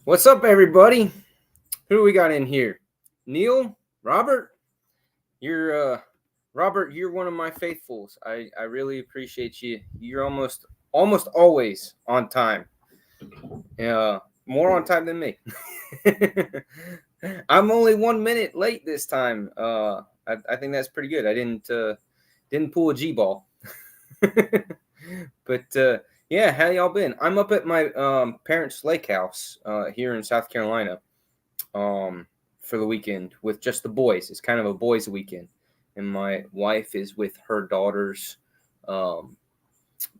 What's up, everybody? Who do we got in here? Neil, Robert. You're Robert. You're one of my faithfuls. I really appreciate you. You're almost always on time. More on time than me. I'm only 1 minute late this time. I think that's pretty good. I didn't pull a G ball. But yeah, how y'all been? I'm up at my parents' lake house here in South Carolina for the weekend with just the boys. It's kind of a boys' weekend, and my wife is with her daughters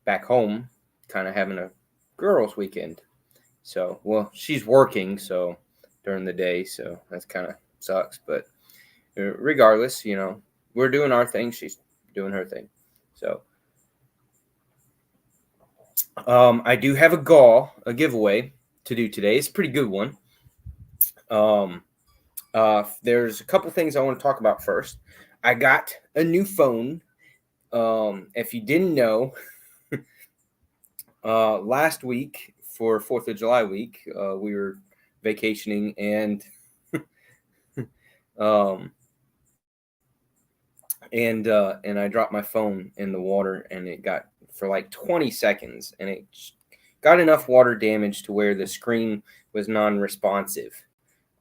back home, kind of having a girls' weekend. So, well, she's working so during the day, so that's kind of sucks. But regardless, we're doing our thing. She's doing her thing. So, I do have a giveaway to do today. It's a pretty good one. There's a couple things I want to talk about first. I got a new phone. If you didn't know, last week for 4th of July week, we were vacationing and and I dropped my phone in the water, and it got for like 20 seconds, and it got enough water damage to where the screen was non-responsive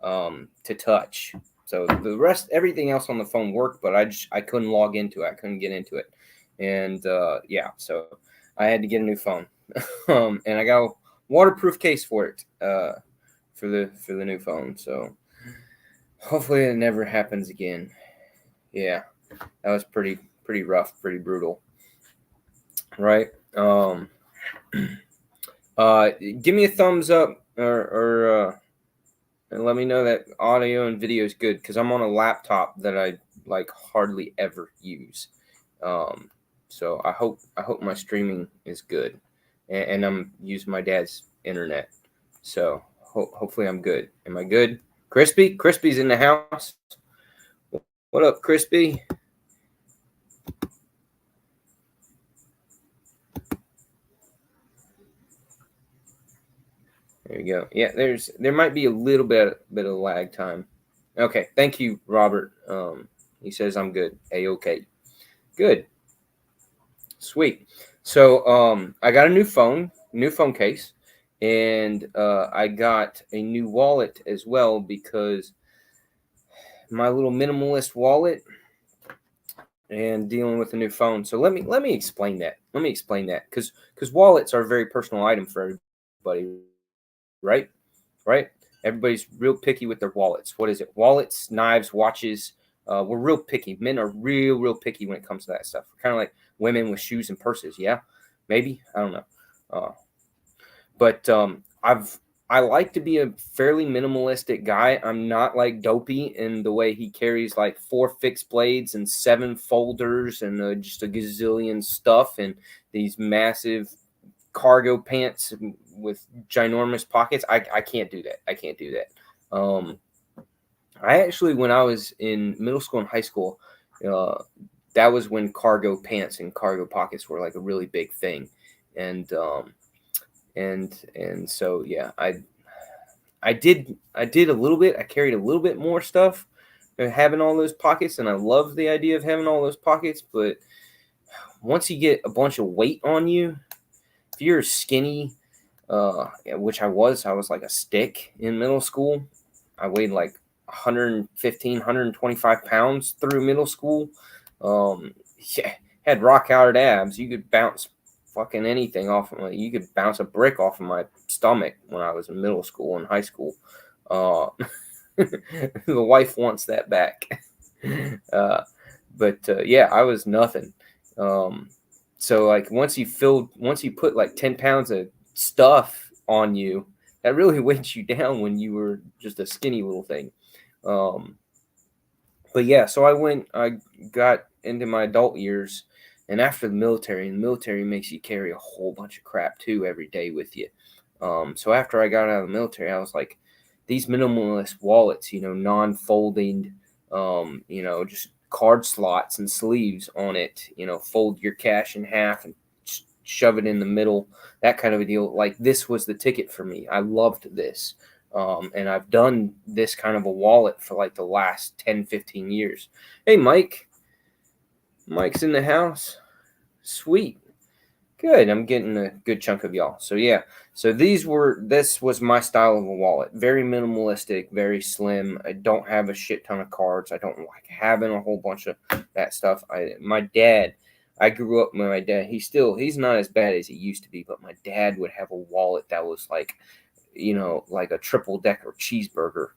to touch. So the rest, everything else on the phone worked, but I couldn't log into it. I couldn't get into it, and yeah, so I had to get a new phone, and I got a waterproof case for it for the new phone. So hopefully it never happens again. Yeah, that was pretty rough, pretty brutal, right? Give me a thumbs up or and let me know that audio and video is good, because I'm on a laptop that I like hardly ever use. So I hope my streaming is good, and I'm using my dad's internet. So hopefully I'm good. Am I good? Crispy's in the house. What up, Crispy? There you go. Yeah, there might be a little bit of lag time. Okay, thank you, Robert. He says I'm good. A-okay. Good. Sweet. So I got a new phone case, and I got a new wallet as well, because my little minimalist wallet and dealing with a new phone. So let me explain that. Because wallets are a very personal item for everybody, right? Right? Everybody's real picky with their wallets. What is it? Wallets, knives, watches. We're real picky. Men are real picky when it comes to that stuff. Kind of like women with shoes and purses. Yeah, maybe, I don't know. But I like to be a fairly minimalistic guy. I'm not like Dopey in the way he carries like 4 fixed blades and 7 folders and just a gazillion stuff and these massive cargo pants with ginormous pockets. I can't do that. I actually, when I was in middle school and high school, that was when cargo pants and cargo pockets were like a really big thing, and so yeah, I did a little bit. I carried a little bit more stuff, having all those pockets, and I love the idea of having all those pockets. But once you get a bunch of weight on you, if you're skinny, which I was like a stick in middle school. I weighed like 115, 125 pounds through middle school. Yeah, had rock hard abs. You could bounce fucking anything off of you could bounce a brick off of my stomach when I was in middle school and high school. The wife wants that back. But yeah, I was nothing. So like once you put like 10 pounds of stuff on you, that really weighs you down when you were just a skinny little thing. But yeah, so I got into my adult years, and after the military makes you carry a whole bunch of crap too every day with you. So after I got out of the military, I was like, these minimalist wallets, non-folding, just card slots and sleeves on it, fold your cash in half and shove it in the middle, that kind of a deal. Like, this was the ticket for me. I loved this. And I've done this kind of a wallet for like the last 10, 15 years. Hey, Mike. Mike's in the house. Sweet. Good. I'm getting a good chunk of y'all. So yeah. So this was my style of a wallet. Very minimalistic, very slim. I don't have a shit ton of cards. I don't like having a whole bunch of that stuff. I grew up with my dad. He's not as bad as he used to be, but my dad would have a wallet that was like, like a triple decker cheeseburger,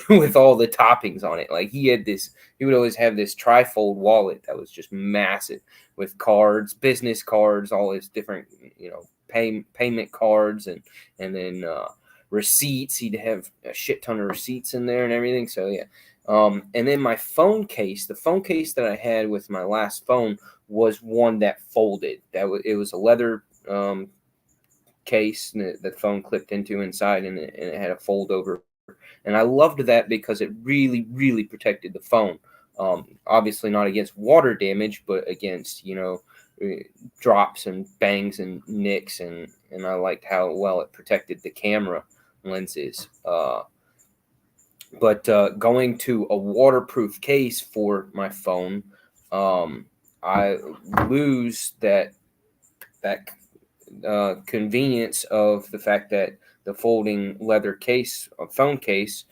with all the toppings on it. Like he would always have this trifold wallet that was just massive with cards, business cards, all his different, payment cards and then receipts. He'd have a shit ton of receipts in there and everything. So yeah. And then my phone case, the phone case that I had with my last phone was one that folded. It was a leather case that the phone clipped into inside, and it had a fold over. And I loved that because it really, really protected the phone. Obviously not against water damage, but against, drops and bangs and nicks. And I liked how well it protected the camera lenses. But going to a waterproof case for my phone, I lose that convenience of the fact that the folding leather case, phone case,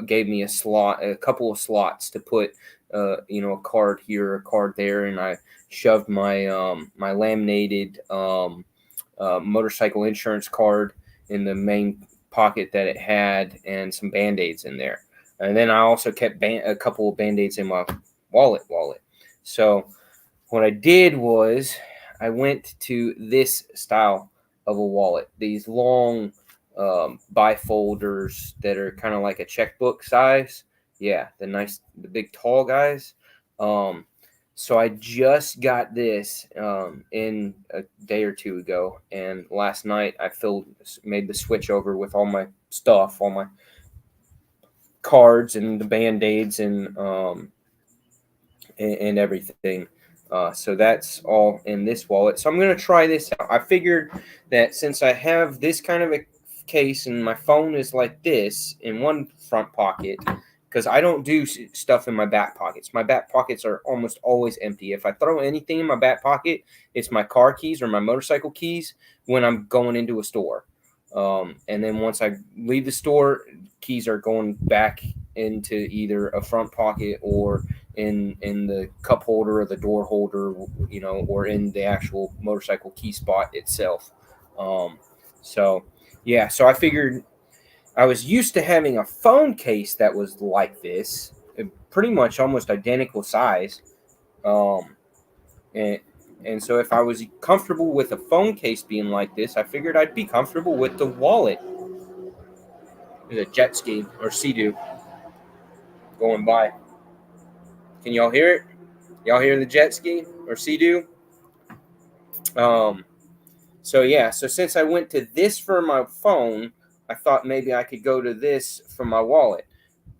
gave me a couple of slots to put, a card here, a card there, and I shoved my laminated motorcycle insurance card in the main pocket that it had, and some Band-Aids in there. And then I also kept a couple of Band-Aids in my wallet. So what I did was I went to this style of a wallet, these long bifolders that are kind of like a checkbook size. Yeah, the big tall guys. So I just got this in a day or two ago, and last night I made the switch over with all my stuff, all my cards and the Band-Aids and everything. So that's all in this wallet. So I'm going to try this out. I figured that since I have this kind of a case and my phone is like this in one front pocket, because I don't do stuff in my back pockets. My back pockets are almost always empty. If I throw anything in my back pocket, it's my car keys or my motorcycle keys when I'm going into a store. And then once I leave the store, keys are going back into either a front pocket or in the cup holder or the door holder, or in the actual motorcycle key spot itself. So I figured I was used to having a phone case that was like this, pretty much almost identical size. And so if I was comfortable with a phone case being like this, I figured I'd be comfortable with the wallet. There's a jet ski or Sea-Doo going by. Can y'all hear it? Y'all hear the jet ski or Sea-Doo? So since I went to this for my phone, I thought maybe I could go to this for my wallet.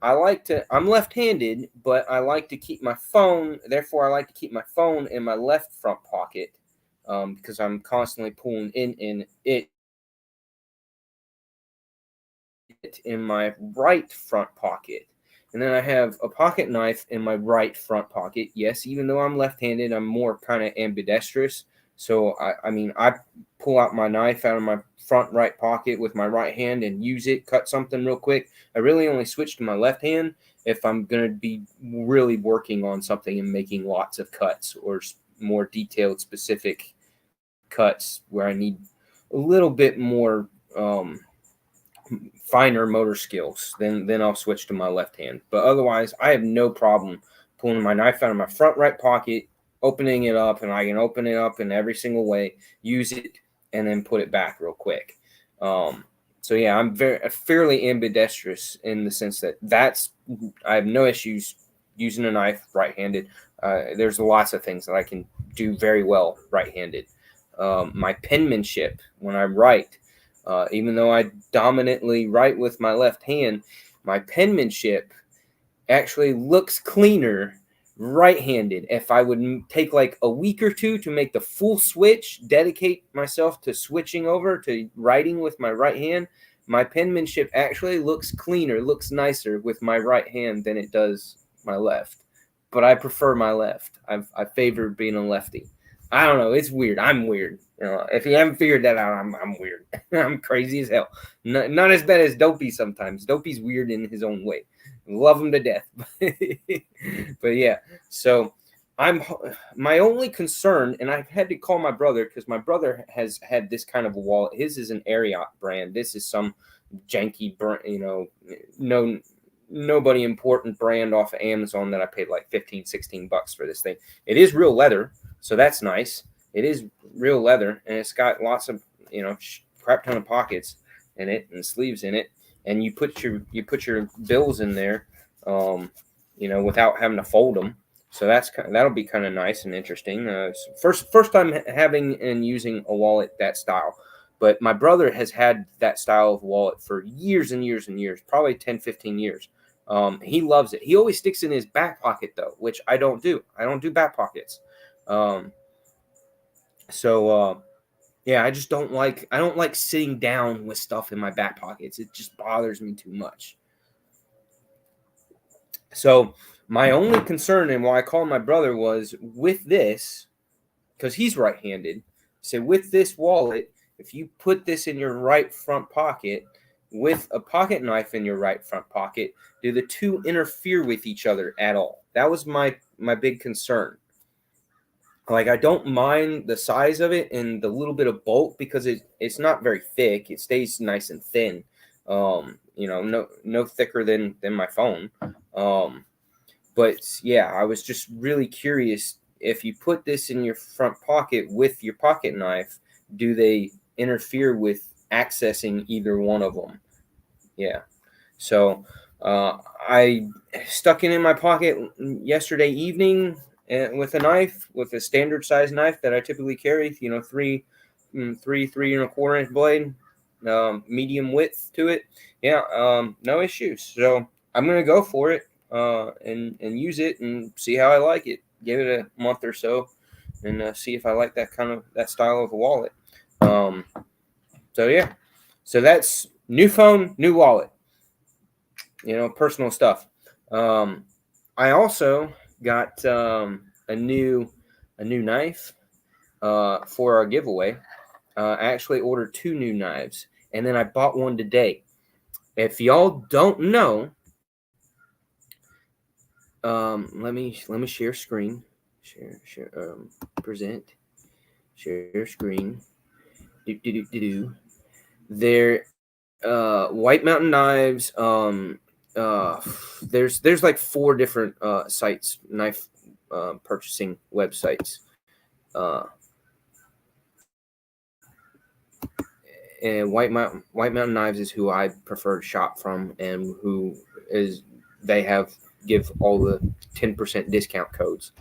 I'm left-handed, but I like to keep my phone. Therefore, I like to keep my phone in my left front pocket because I'm constantly pulling in it in my right front pocket. And then I have a pocket knife in my right front pocket. Yes, even though I'm left-handed, I'm more kind of ambidextrous. So, I pull out my knife out of my front right pocket with my right hand and use it, cut something real quick. I really only switch to my left hand if I'm going to be really working on something and making lots of cuts or more detailed, specific cuts where I need a little bit more finer motor skills. Then I'll switch to my left hand. But otherwise, I have no problem pulling my knife out of my front right pocket, opening it up, and I can open it up in every single way, use it, and then put it back real quick. So yeah, I'm fairly ambidextrous in the sense that I have no issues using a knife right-handed. There's lots of things that I can do very well right-handed. My penmanship when I write, even though I dominantly write with my left hand, my penmanship actually looks cleaner right-handed. If I would take like a week or two to make the full switch, dedicate myself to switching over to writing with my right hand, my penmanship actually looks cleaner, looks nicer with my right hand than it does my left. But I prefer my left. I favor being a lefty. I don't know. It's weird. I'm weird. If you haven't figured that out, I'm weird. I'm crazy as hell. Not as bad as Dopey sometimes. Dopey's weird in his own way. Love him to death. But yeah, so I'm my only concern, and I've had to call my brother because my brother has had this kind of a wallet. His is an Ariat brand. This is some janky brand, no nobody important brand off of Amazon that I paid like 15, 16 bucks for this thing. It is real leather, so that's nice. It is real leather, and it's got lots of crap ton of pockets in it and sleeves in it, and you put your bills in there, without having to fold them. So that'll be kind of nice and interesting. First time having and using a wallet that style. But my brother has had that style of wallet for years and years and years, probably 10, 15 years. He loves it. He always sticks in his back pocket though, which I don't do. I don't do back pockets. Yeah, I don't like sitting down with stuff in my back pockets. It just bothers me too much. So my only concern and why I called my brother was with this, because he's right-handed. So with this wallet, if you put this in your right front pocket with a pocket knife in your right front pocket, do the two interfere with each other at all? That was my big concern. Like, I don't mind the size of it and the little bit of bulk because it's not very thick. It stays nice and thin. No thicker than my phone. But yeah, I was just really curious, if you put this in your front pocket with your pocket knife, do they interfere with accessing either one of them? Yeah. So I stuck it in my pocket yesterday evening with a knife, with a standard size knife that I typically carry, 3.25 inch blade, medium width to it. Yeah, no issues. So I'm going to go for it and use it and see how I like it. Give it a month or so and see if I like that style of a wallet. So yeah, so that's new phone, new wallet, personal stuff. I also got a new knife for our giveaway. I actually ordered 2 new knives, and then I bought one today. If y'all don't know, let me share screen, present, share screen. They're White Mountain Knives. There's like 4 different sites, knife purchasing websites. And White Mountain Knives is who I prefer to shop from, and they give all the 10% discount codes.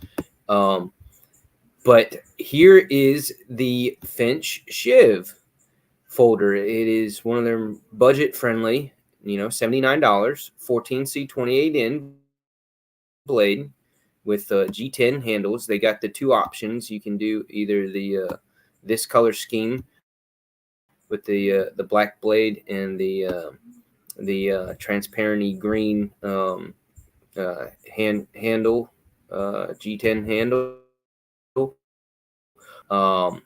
But here is the Finch Shiv folder. It is one of their budget friendly, $79, 14C28N blade with G10 handles. They got the 2 options. You can do either the this color scheme with the black blade and the transparent green handle, G10 handle, for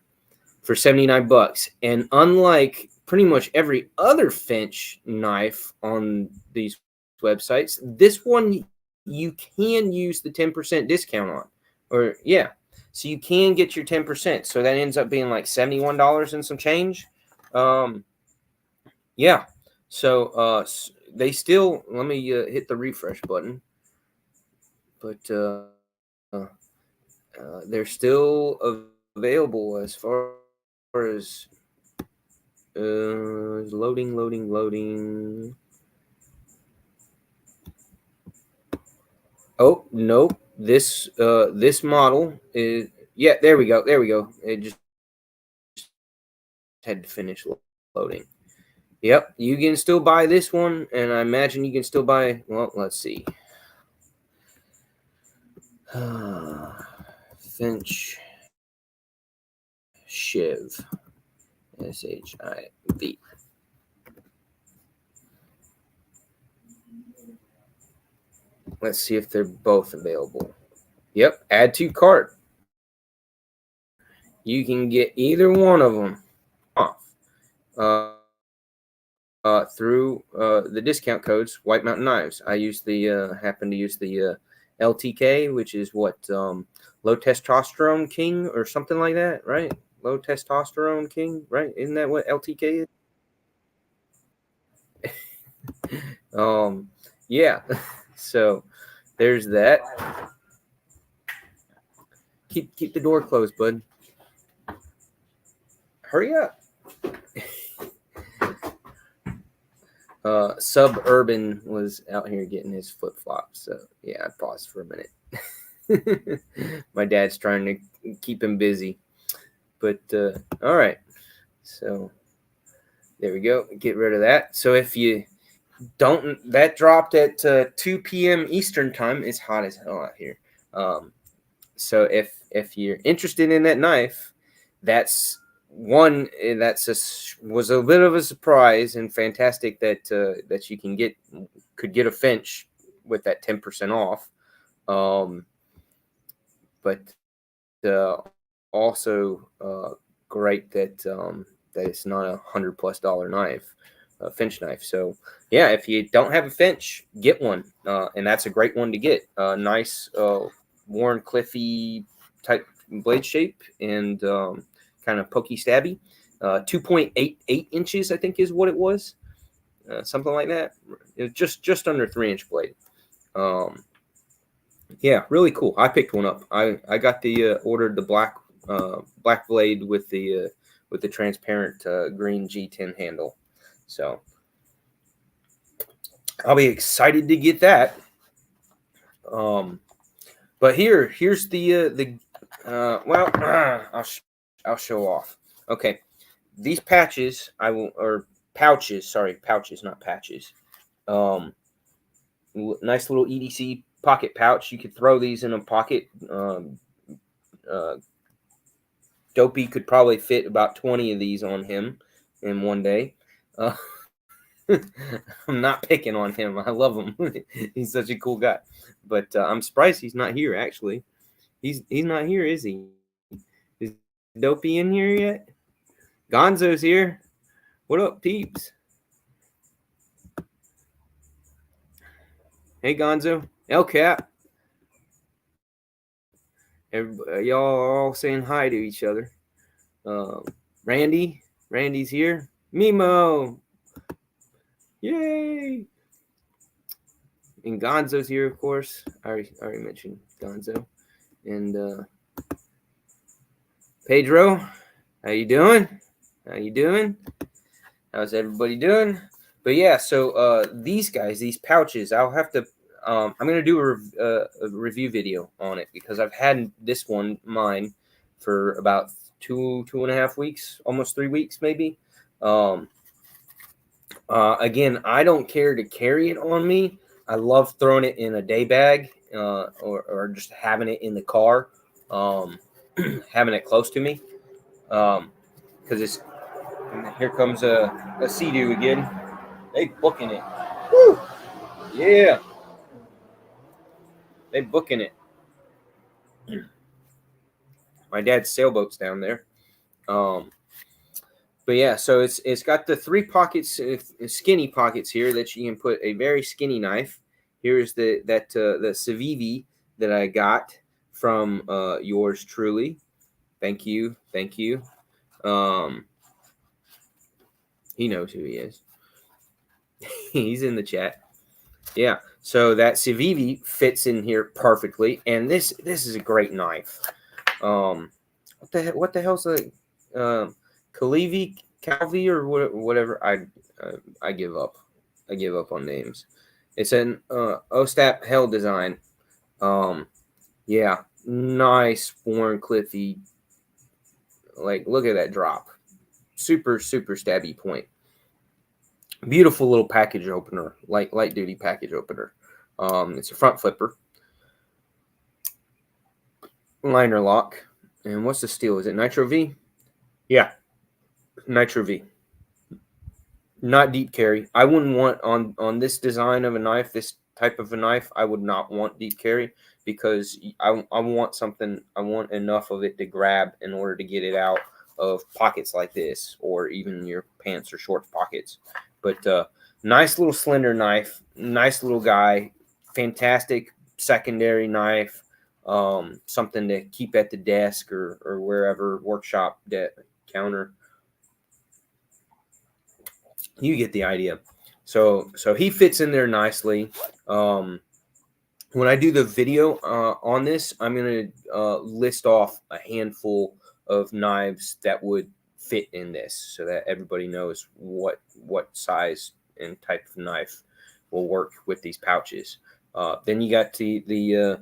$79. And unlike pretty much every other Finch knife on these websites, this one you can use the 10% discount on, so you can get your 10%. So that ends up being like $71 and some change. Yeah. So they still, let me hit the refresh button, but they're still available as far as loading. Oh, nope. This model is, there we go. It just had to finish loading. Yep, you can still buy this one, and I imagine you can still buy, well, let's see. Finch Shiv, SHIV. Let's see if they're both available. Yep, add to cart. You can get either one of them off through the discount codes White Mountain Knives. I use the happen to use the LTK, which is what low testosterone king or something like that, right? Low testosterone king, right? Isn't that what LTK is? Yeah. So there's that. Keep the door closed, bud. Hurry up. Suburban was out here getting his flip flops. So yeah, I paused for a minute. My dad's trying to keep him busy. But all right. So there we go. Get rid of that. So if you don't, that dropped at 2 p.m. Eastern time. It's hot as hell out here. So if you're interested in that knife, that's one was a bit of a surprise and fantastic that that you could get a Finch with that 10% off. But also great that that it's not $100+ knife, a Finch knife. So yeah, if you don't have a Finch, get one, and that's a great one to get. Nice Warren Cliffy type blade shape and kind of pokey stabby. 2.88 inches, I think, is what it was. Something like that. It was just under 3-inch blade. Yeah, really cool. I picked one up. I got the ordered the black blade with the transparent green G10 handle. So I'll be excited to get that. But here's the well, I'll show off. Okay, these patches pouches. Sorry, pouches, not patches. Nice little EDC pocket pouch. You could throw these in a pocket. Dopey could probably fit about 20 of these on him in one day. I'm not picking on him. I love him. He's such a cool guy. But I'm surprised he's not here. Actually, he's not here, is he? Is Dopey in here yet? Gonzo's here. What up, peeps? Hey, Gonzo. El Cap. Y'all are all saying hi to each other. Randy's here. Mimo. Yay. And Gonzo's here, of course. I already mentioned Gonzo. And Pedro, how you doing? How's everybody doing? But yeah, so these guys, these pouches, I'll have to. I'm gonna do a review video on it because I've had this one mine for about 2.5 weeks, almost 3 weeks maybe. Again, I don't care to carry it on me. I love throwing it in a day bag or just having it in the car, having it close to me. Because it's here comes a Sea-Doo again. They booking it. Woo! Yeah. They booking it. My dad's sailboat's down there. But yeah, so it's got the 3 pockets, skinny pockets here that you can put a very skinny knife. Here's the Civivi that I got from yours truly. Thank you. He knows who he is. He's in the chat. Yeah, so that Civivi fits in here perfectly, and this is a great knife. What the hell's a Calvi or whatever? I give up. I give up on names. It's an Ostap Hell design. Yeah, nice Warren Cliffy. Like, look at that drop. Super stabby point. Beautiful little package opener, light duty package opener. It's a front flipper. Liner lock. And what's the steel? Is it Nitro V? Yeah. Nitro V. Not deep carry. I wouldn't want on this design of a knife, this type of a knife, I would not want deep carry because I want enough of it to grab in order to get it out of pockets like this, or even your pants or shorts pockets. But nice little slender knife, nice little guy, fantastic secondary knife, something to keep at the desk or wherever, workshop, counter. You get the idea. So he fits in there nicely. When I do the video on this, I'm going to list off a handful of knives that would fit in this, so that everybody knows what size and type of knife will work with these pouches. Then you got the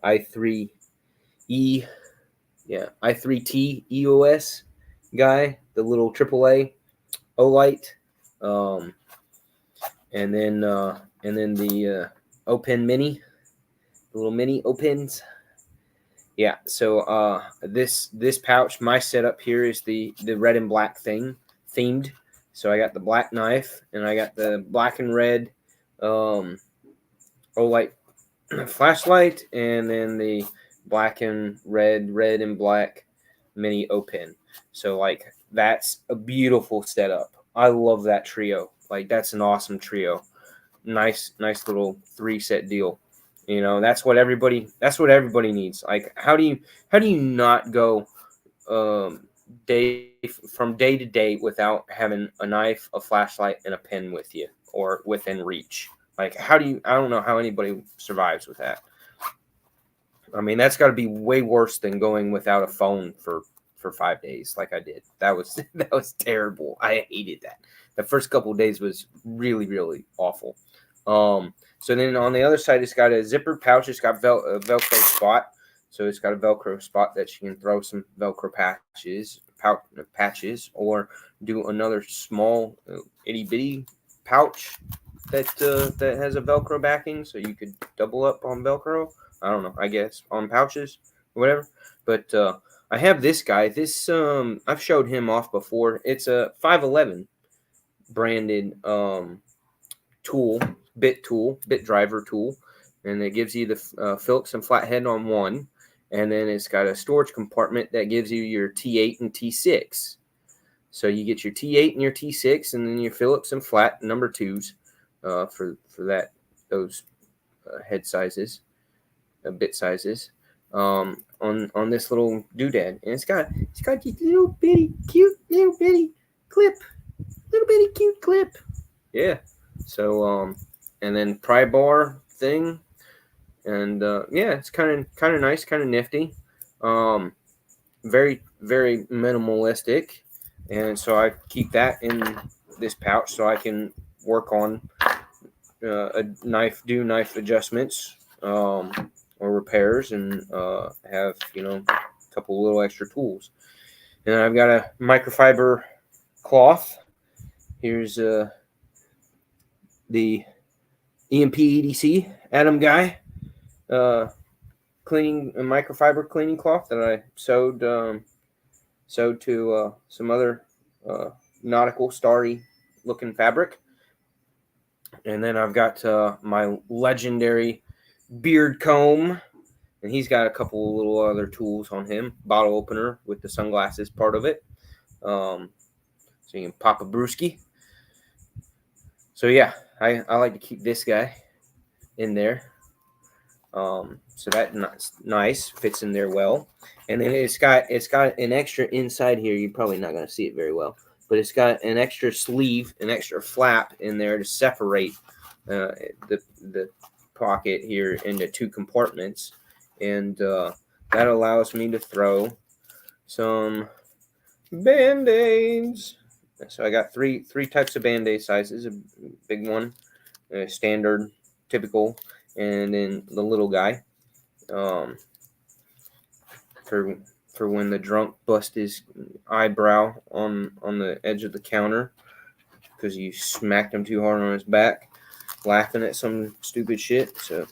i3E, i3T EOS guy, the little AAA Olight, and then the Open Mini, the little mini Opens. Yeah, so this pouch, my setup here is the red and black themed. So I got the black knife, and I got the black and red Olight flashlight, and then the black and red and black mini Open. So like, that's a beautiful setup. I love that trio. Like, that's an awesome trio. Nice little 3-set deal. You know, that's what everybody needs. Like, how do you not go day to day without having a knife, a flashlight, and a pen with you, or within reach? Like, I don't know how anybody survives with that. I mean, that's got to be way worse than going without a phone for 5 days, like I did. That was terrible. I hated that. The first couple of days was really, really awful. So then on the other side, it's got a zipper pouch. It's got a Velcro spot. So it's got a Velcro spot that you can throw some Velcro patches, or do another small itty bitty pouch that has a Velcro backing, so you could double up on Velcro. I don't know, I guess on pouches or whatever. But I have this guy. This I've showed him off before. It's a 511 branded bit driver tool, and it gives you the Phillips and flathead on one, and then it's got a storage compartment that gives you your T8 and T6. So you get your T8 and your T6, and then your Phillips and flat number 2s for those head sizes, bit sizes, on this little doodad, and it's got this little bitty cute clip, yeah. So and then pry bar thing, and yeah, it's kind of nice, kind of nifty, very very minimalistic, and so I keep that in this pouch so I can work on do knife adjustments or repairs, and have a couple little extra tools. And I've got a microfiber cloth. Here's the EMP EDC Adam guy cleaning a microfiber cleaning cloth that I sewed to some other nautical starry looking fabric. And then I've got my legendary beard comb, and he's got a couple of little other tools on him. Bottle opener with the sunglasses part of it, so you can pop a brewski. So yeah, I like to keep this guy in there. So that's nice, fits in there well. And then it's got an extra inside here. You're probably not going to see it very well, but it's got an extra sleeve, an extra flap in there to separate the pocket here into 2 compartments, and that allows me to throw some Band-Aids. So I got three types of Band-Aid sizes: a big one, a standard, typical, and then the little guy, for when the drunk bust his eyebrow on the edge of the counter because you smacked him too hard on his back, laughing at some stupid shit. So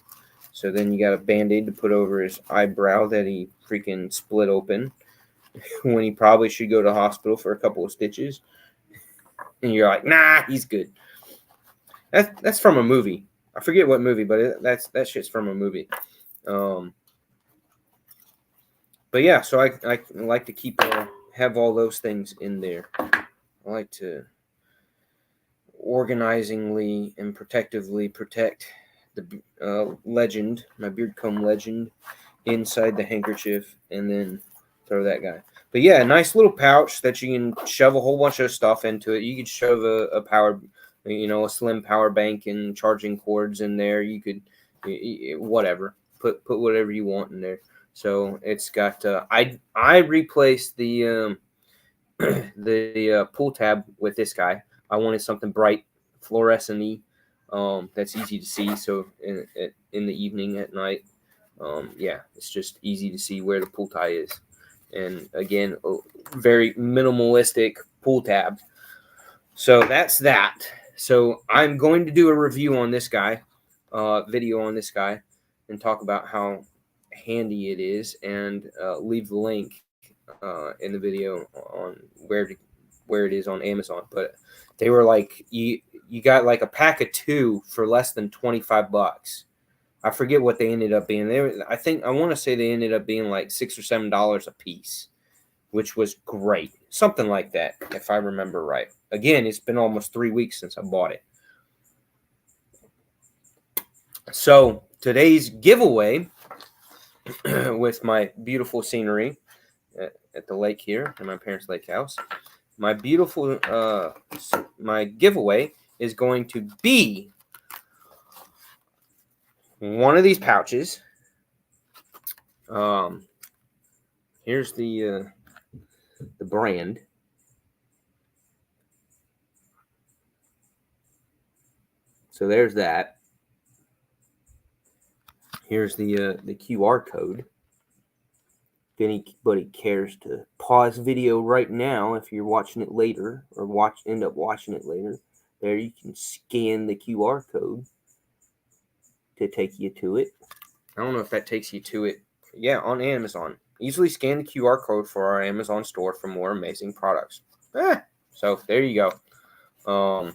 then you got a Band-Aid to put over his eyebrow that he freaking split open when he probably should go to the hospital for a couple of stitches. And you're like, nah, he's good. That's from a movie. I forget what movie, but that shit's from a movie. But yeah, so I like to keep have all those things in there. I like to organizingly and protectively protect the legend, my beard comb legend, inside the handkerchief, and then throw that guy. But yeah, a nice little pouch that you can shove a whole bunch of stuff into it. You could shove a power, a slim power bank and charging cords in there. You could, whatever, put whatever you want in there. So it's got. I replaced the the pull tab with this guy. I wanted something bright, fluorescent-y, that's easy to see. So in the evening, at night, yeah, it's just easy to see where the pull tie is. And again, a very minimalistic pull tab. So that's that. So I'm going to do a review on this guy, video on this guy, and talk about how handy it is, and leave the link in the video on where it is on Amazon. But they were like, you got like a pack of 2 for less than $25. I forget what they ended up being. I want to say they ended up being like $6 or $7 a piece, which was great. Something like that, if I remember right. Again, it's been almost 3 weeks since I bought it. So today's giveaway with my beautiful scenery at the lake here in my parents' lake house. My beautiful my giveaway is going to be one of these pouches. Here's the brand. So there's that. Here's the QR code. If anybody cares to pause video right now, if you're watching it later or end up watching it later, there you can scan the QR code to take you to it. I don't know if that takes you to it. Yeah, on Amazon. Easily scan the QR code for our Amazon store for more amazing products. So there you go.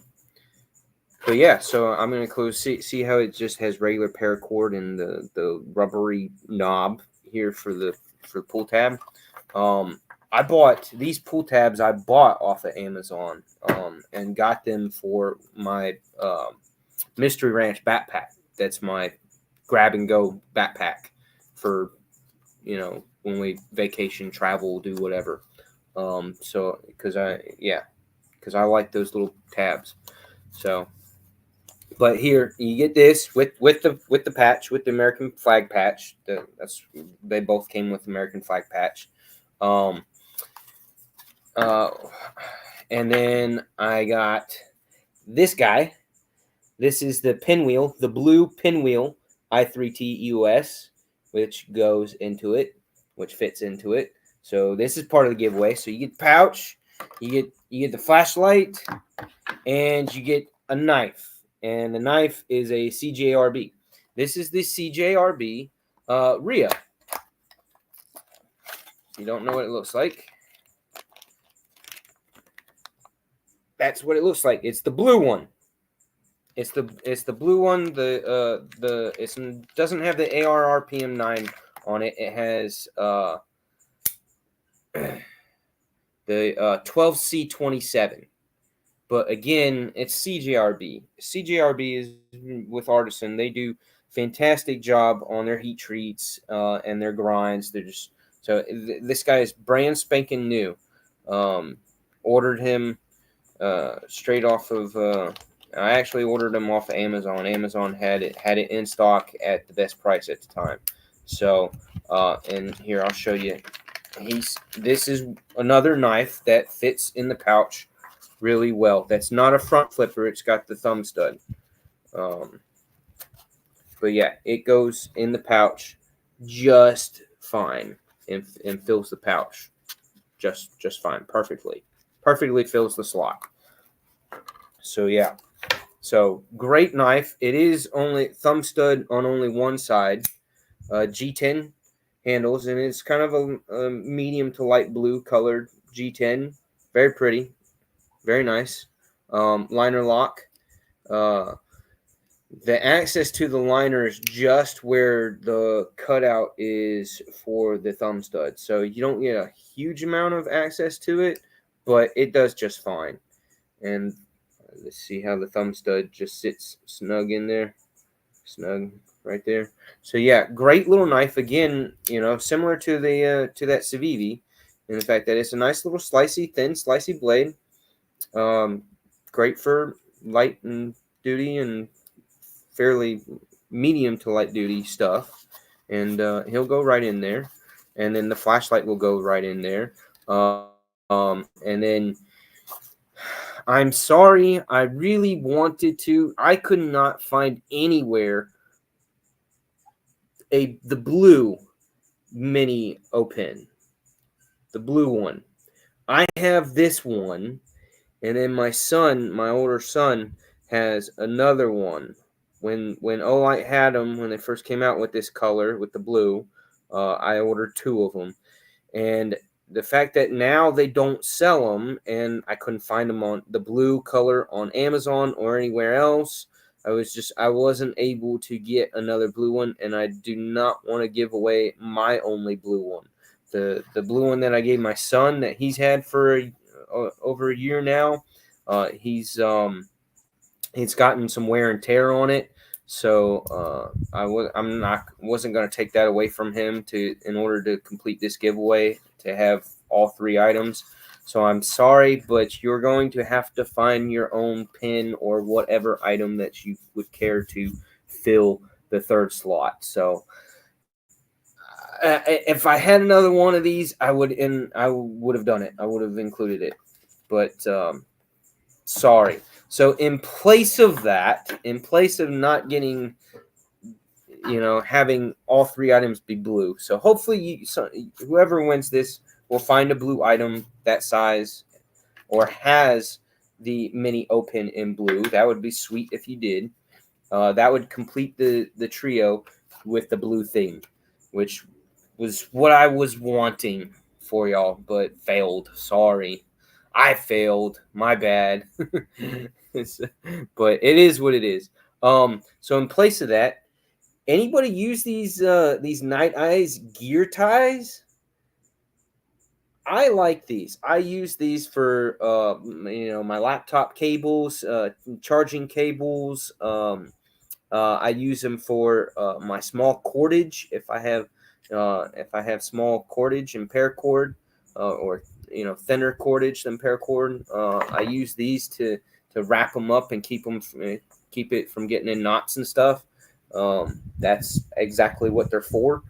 But yeah, so I'm gonna close. See how it just has regular paracord and the rubbery knob here for the pull tab. I bought these pull tabs. I bought off of Amazon and got them for my Mystery Ranch backpack. That's my grab and go backpack for when we vacation, travel, do whatever. So because I like those little tabs. So. But here you get this with the patch, with the American flag patch. They both came with American flag patch. And then I got this guy. This is the pinwheel, the blue pinwheel i3T EOS, which goes into it, which fits into it. So this is part of the giveaway. So you get the pouch, you get the flashlight, and you get a knife. And the knife is a CJRB. This is the CJRB Rhea. You don't know what it looks like. That's what it looks like. It's the blue one. It's the blue one. It doesn't have the AR RPM 9 on it. It has the 12C27. But again, it's CJRB. CJRB is with Artisan. They do fantastic job on their heat treats and their grinds. This guy is brand spanking new. Ordered him straight off of. I actually ordered him off of Amazon. Amazon had it in stock at the best price at the time. So and here I'll show you. This is another knife that fits in the pouch really well. That's not a front flipper. It's got the thumb stud. But yeah, it goes in the pouch just fine and fills the pouch just fine, perfectly fills the slot. So yeah, so great knife. It is only thumb stud on only one side. G10 handles, and it's kind of a medium to light blue colored G10. Very pretty. Very nice. Liner lock. The access to the liner is just where the cutout is for the thumb stud. So you don't get a huge amount of access to it, but it does just fine. And let's see how the thumb stud just sits snug in there. Snug right there. So yeah, great little knife. Again, similar to the to that Civivi, in the fact that it's a nice little slicey, thin, slicey blade. Great for light and duty and fairly medium to light duty stuff, and he'll go right in there. And then the flashlight will go right in there. And then I'm sorry, I really wanted to. I could not find anywhere the blue mini O-Pen, the blue one. I have this one, and then my older son, has another one. When Olight had them, when they first came out with this color, with the blue, I ordered 2 of them. And the fact that now they don't sell them, and I couldn't find them on the blue color on Amazon or anywhere else, I wasn't able to get another blue one, and I do not want to give away my only blue one. The blue one that I gave my son, that he's had for over a year now, it's gotten some wear and tear on it, so wasn't going to take that away from him in order to complete this giveaway, to have all 3 items. So I'm sorry, but you're going to have to find your own pin or whatever item that you would care to fill the 3rd slot. So if I had another one of these, I would have done it. I would have included it, but sorry. So in place of that, in place of not getting, having all 3 items be blue, so hopefully whoever wins this will find a blue item that size or has the mini O-Pen in blue. That would be sweet if you did. That would complete the trio with the blue theme, which was what I was wanting for y'all, but failed. Sorry. I failed. My bad. But it is what it is. So in place of that, anybody use these Nite Ize gear ties? I like these. I use these for my laptop cables, charging cables. I use them for my small cordage if I have small cordage and paracord, or thinner cordage than paracord. I use these to wrap them up and keep it from getting in knots and stuff. That's exactly what they're for.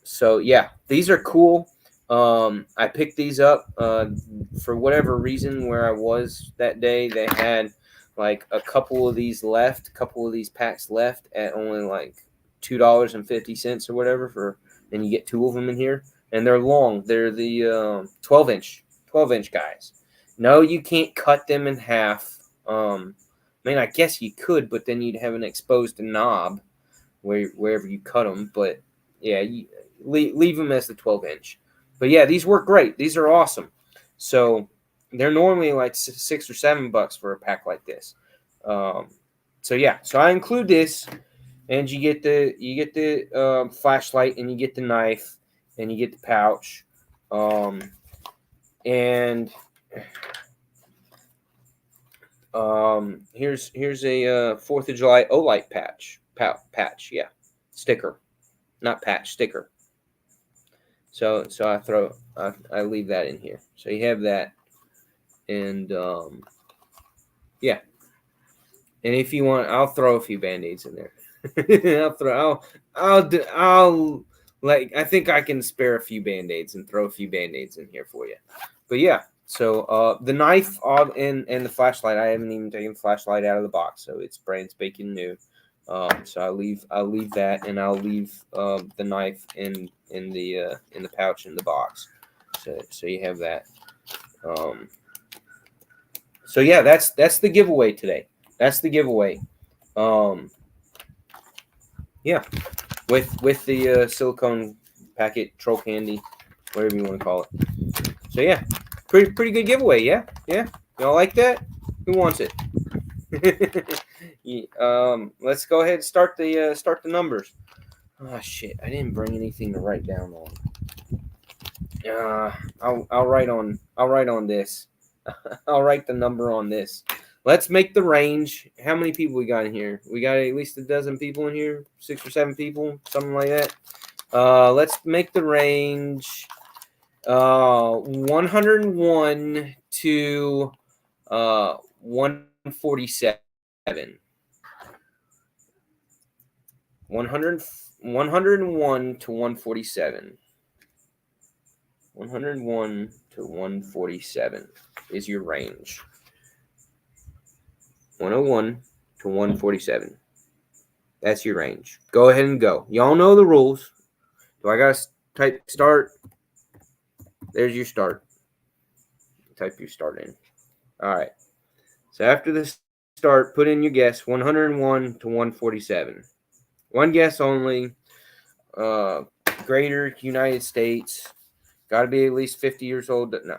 So yeah, these are cool. I picked these up for whatever reason. Where I was that day, they had like a couple of these packs left at only like $2.50 or whatever, and you get 2 of them in here, and they're long. They're the 12-inch guys. No, you can't cut them in half. I guess you could, but then you'd have an exposed knob wherever you cut them. But yeah, you leave them as the 12-inch. But yeah, these work great. These are awesome. So they're normally like $6 or $7 for a pack like this. So yeah, so I include this, and you get the flashlight, and you get the knife, and you get the pouch, and here's a 4th of July Olight patch, yeah, sticker, not patch, sticker. So I leave that in here. So you have that, and yeah. And if you want, I'll throw a few Band-Aids in there. I think I can spare a few Band-Aids and throw a few Band-Aids in here for you. But yeah, so the knife and the flashlight, I haven't even taken the flashlight out of the box, so it's brand spanking new. So I'll leave that, and I'll leave the knife in the pouch in the box. So you have that. So yeah, that's the giveaway today. That's the giveaway. Yeah, with the silicone packet, troll candy, whatever you want to call it. So yeah, pretty good giveaway. Yeah. Y'all like that? Who wants it? Let's go ahead and start the numbers. Oh shit! I didn't bring anything to write down on. I'll write on this. I'll write the number on this. Let's make the range. How many people we got in here? We got at least a dozen people in here, 6 or 7 people, something like that. Let's make the range 101 to 147. 101 to 147. 101 to 147 is your range. 101 to 147. That's your range. Go ahead and go. Y'all know the rules. Do I got to type start? There's your start. Type your start in. All right. So after this start, put in your guess, 101 to 147. One guess only. Greater United States. Got to be at least 50 years old. No.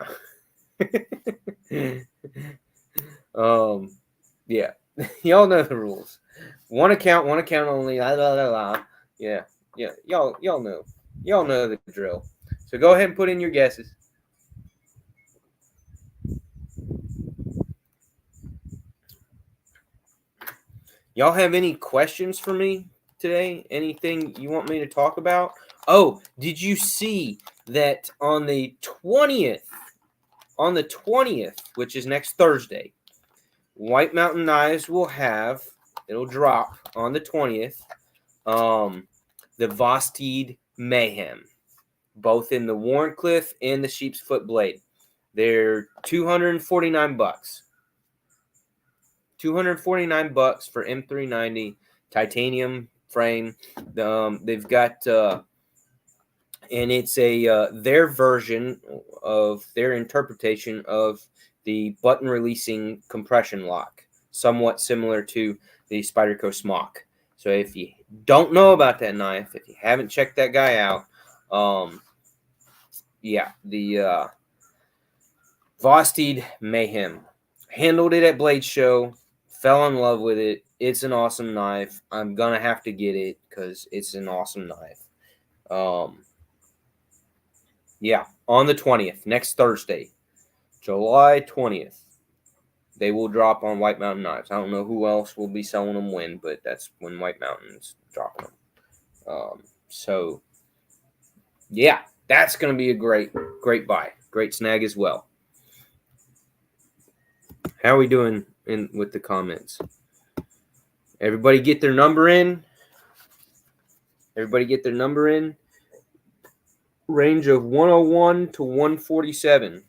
Yeah. Y'all know the rules. One account only. La, la, la, la. Yeah. Y'all know. Y'all know the drill. So go ahead and put in your guesses. Y'all have any questions for me today? Anything you want me to talk about? Oh, did you see that on the 20th, which is next Thursday, White Mountain Knives will have, it'll drop on the 20th, the Vosteed Mayhem, both in the Wharncliffe and the Sheep's Foot blade. They're $249. $249 for M390 titanium frame. They've got and it's a their version of their interpretation of the button releasing compression lock, somewhat similar to the Spyderco Smock. So if you don't know about that knife, if you haven't checked that guy out, yeah, the Vosteed Mayhem. Handled it at Blade Show. Fell in love with it. It's an awesome knife. I'm gonna have to get it because it's an awesome knife. Yeah, on the 20th, next Thursday, July 20th, they will drop on White Mountain Knives. I don't know who else will be selling them when, but that's when White Mountain's dropping them. So yeah, that's gonna be a great buy, great snag as well. How are we doing with the comments? Everybody get their number in. Range of 101 to 147.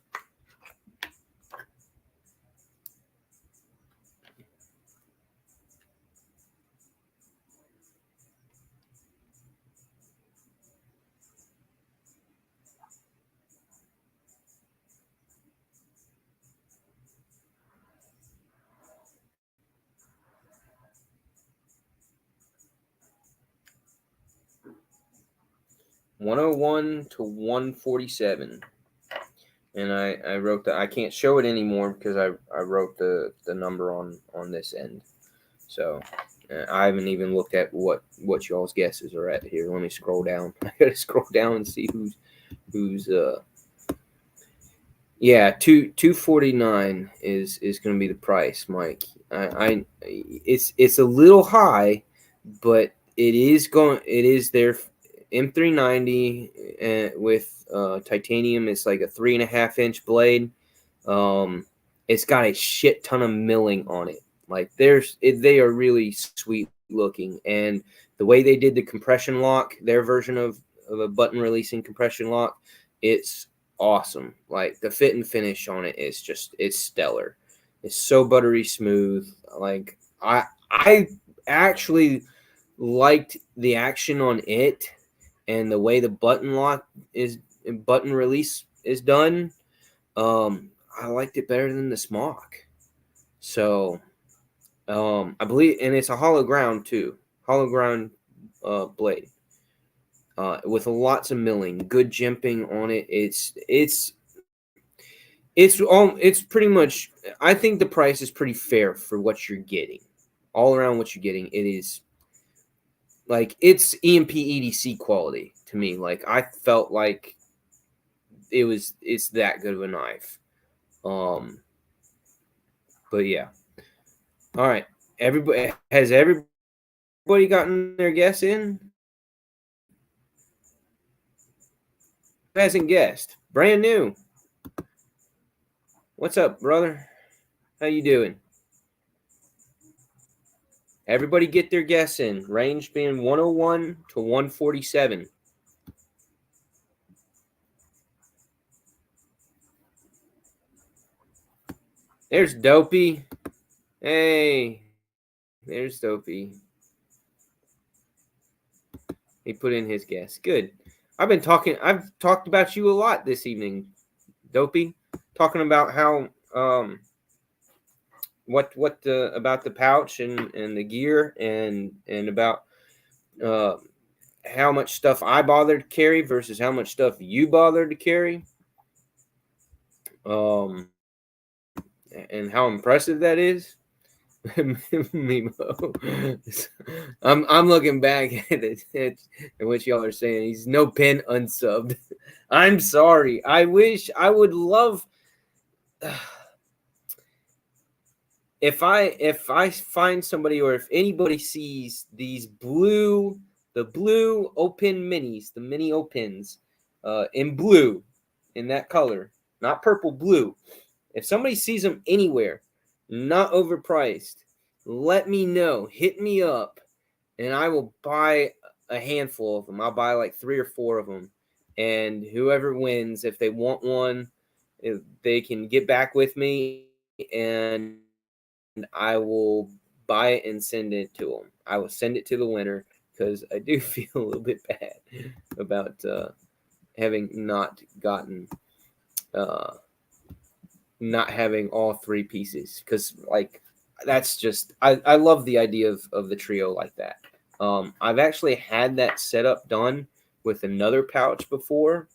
$101 to $147. And I wrote that. I can't show it anymore because I wrote the number on this end. So I haven't even looked at what y'all's guesses are at here. Let me scroll down. I gotta scroll down and see who's yeah, 249 is going to be the price, Mike. It's a little high, but it is their M390 with titanium. It's like a 3.5-inch blade. It's got a shit ton of milling on it. Like they are really sweet looking, and the way they did the compression lock, their version of a button releasing compression lock, it's awesome. Like the fit and finish on it is it's stellar. It's so buttery smooth. Like I actually liked the action on it and the way the button release is done. I liked it better than the Smock. So I believe, and it's a hollow ground too. Hollow ground blade. With lots of milling, good jimping on it. It's pretty much. I think the price is pretty fair for what you're getting. All around what you're getting, it is like it's EMP EDC quality to me. Like I felt like it's that good of a knife. But yeah. All right. Everybody gotten their guess in? Who hasn't guessed? Brand new. What's up, brother? How you doing? Everybody get their guess in. Range being 101 to 147. There's Dopey. Hey, there's Dopey. He put in his guess. Good. I've talked about you a lot this evening, Dopey. Talking about how about the pouch and the gear and about how much stuff I bother to carry versus how much stuff you bother to carry. And how impressive that is. I'm looking back at what y'all are saying. He's no pin unsubbed. I'm sorry. I would love if I find somebody or if anybody sees these the blue O-Pin minis, the mini O-Pins, in blue, in that color, not purple, blue. If somebody sees them anywhere, not overpriced, let me know. Hit me up, and I will buy a handful of them. I'll buy like 3 or 4 of them, and whoever wins, if they want one, if they can get back with me, and I will buy it and send it to them. I will send it to the winner because I do feel a little bit bad about having not gotten. Not having all 3 pieces because like that's just I love the idea of the trio like that. I've actually had that setup done with another pouch before,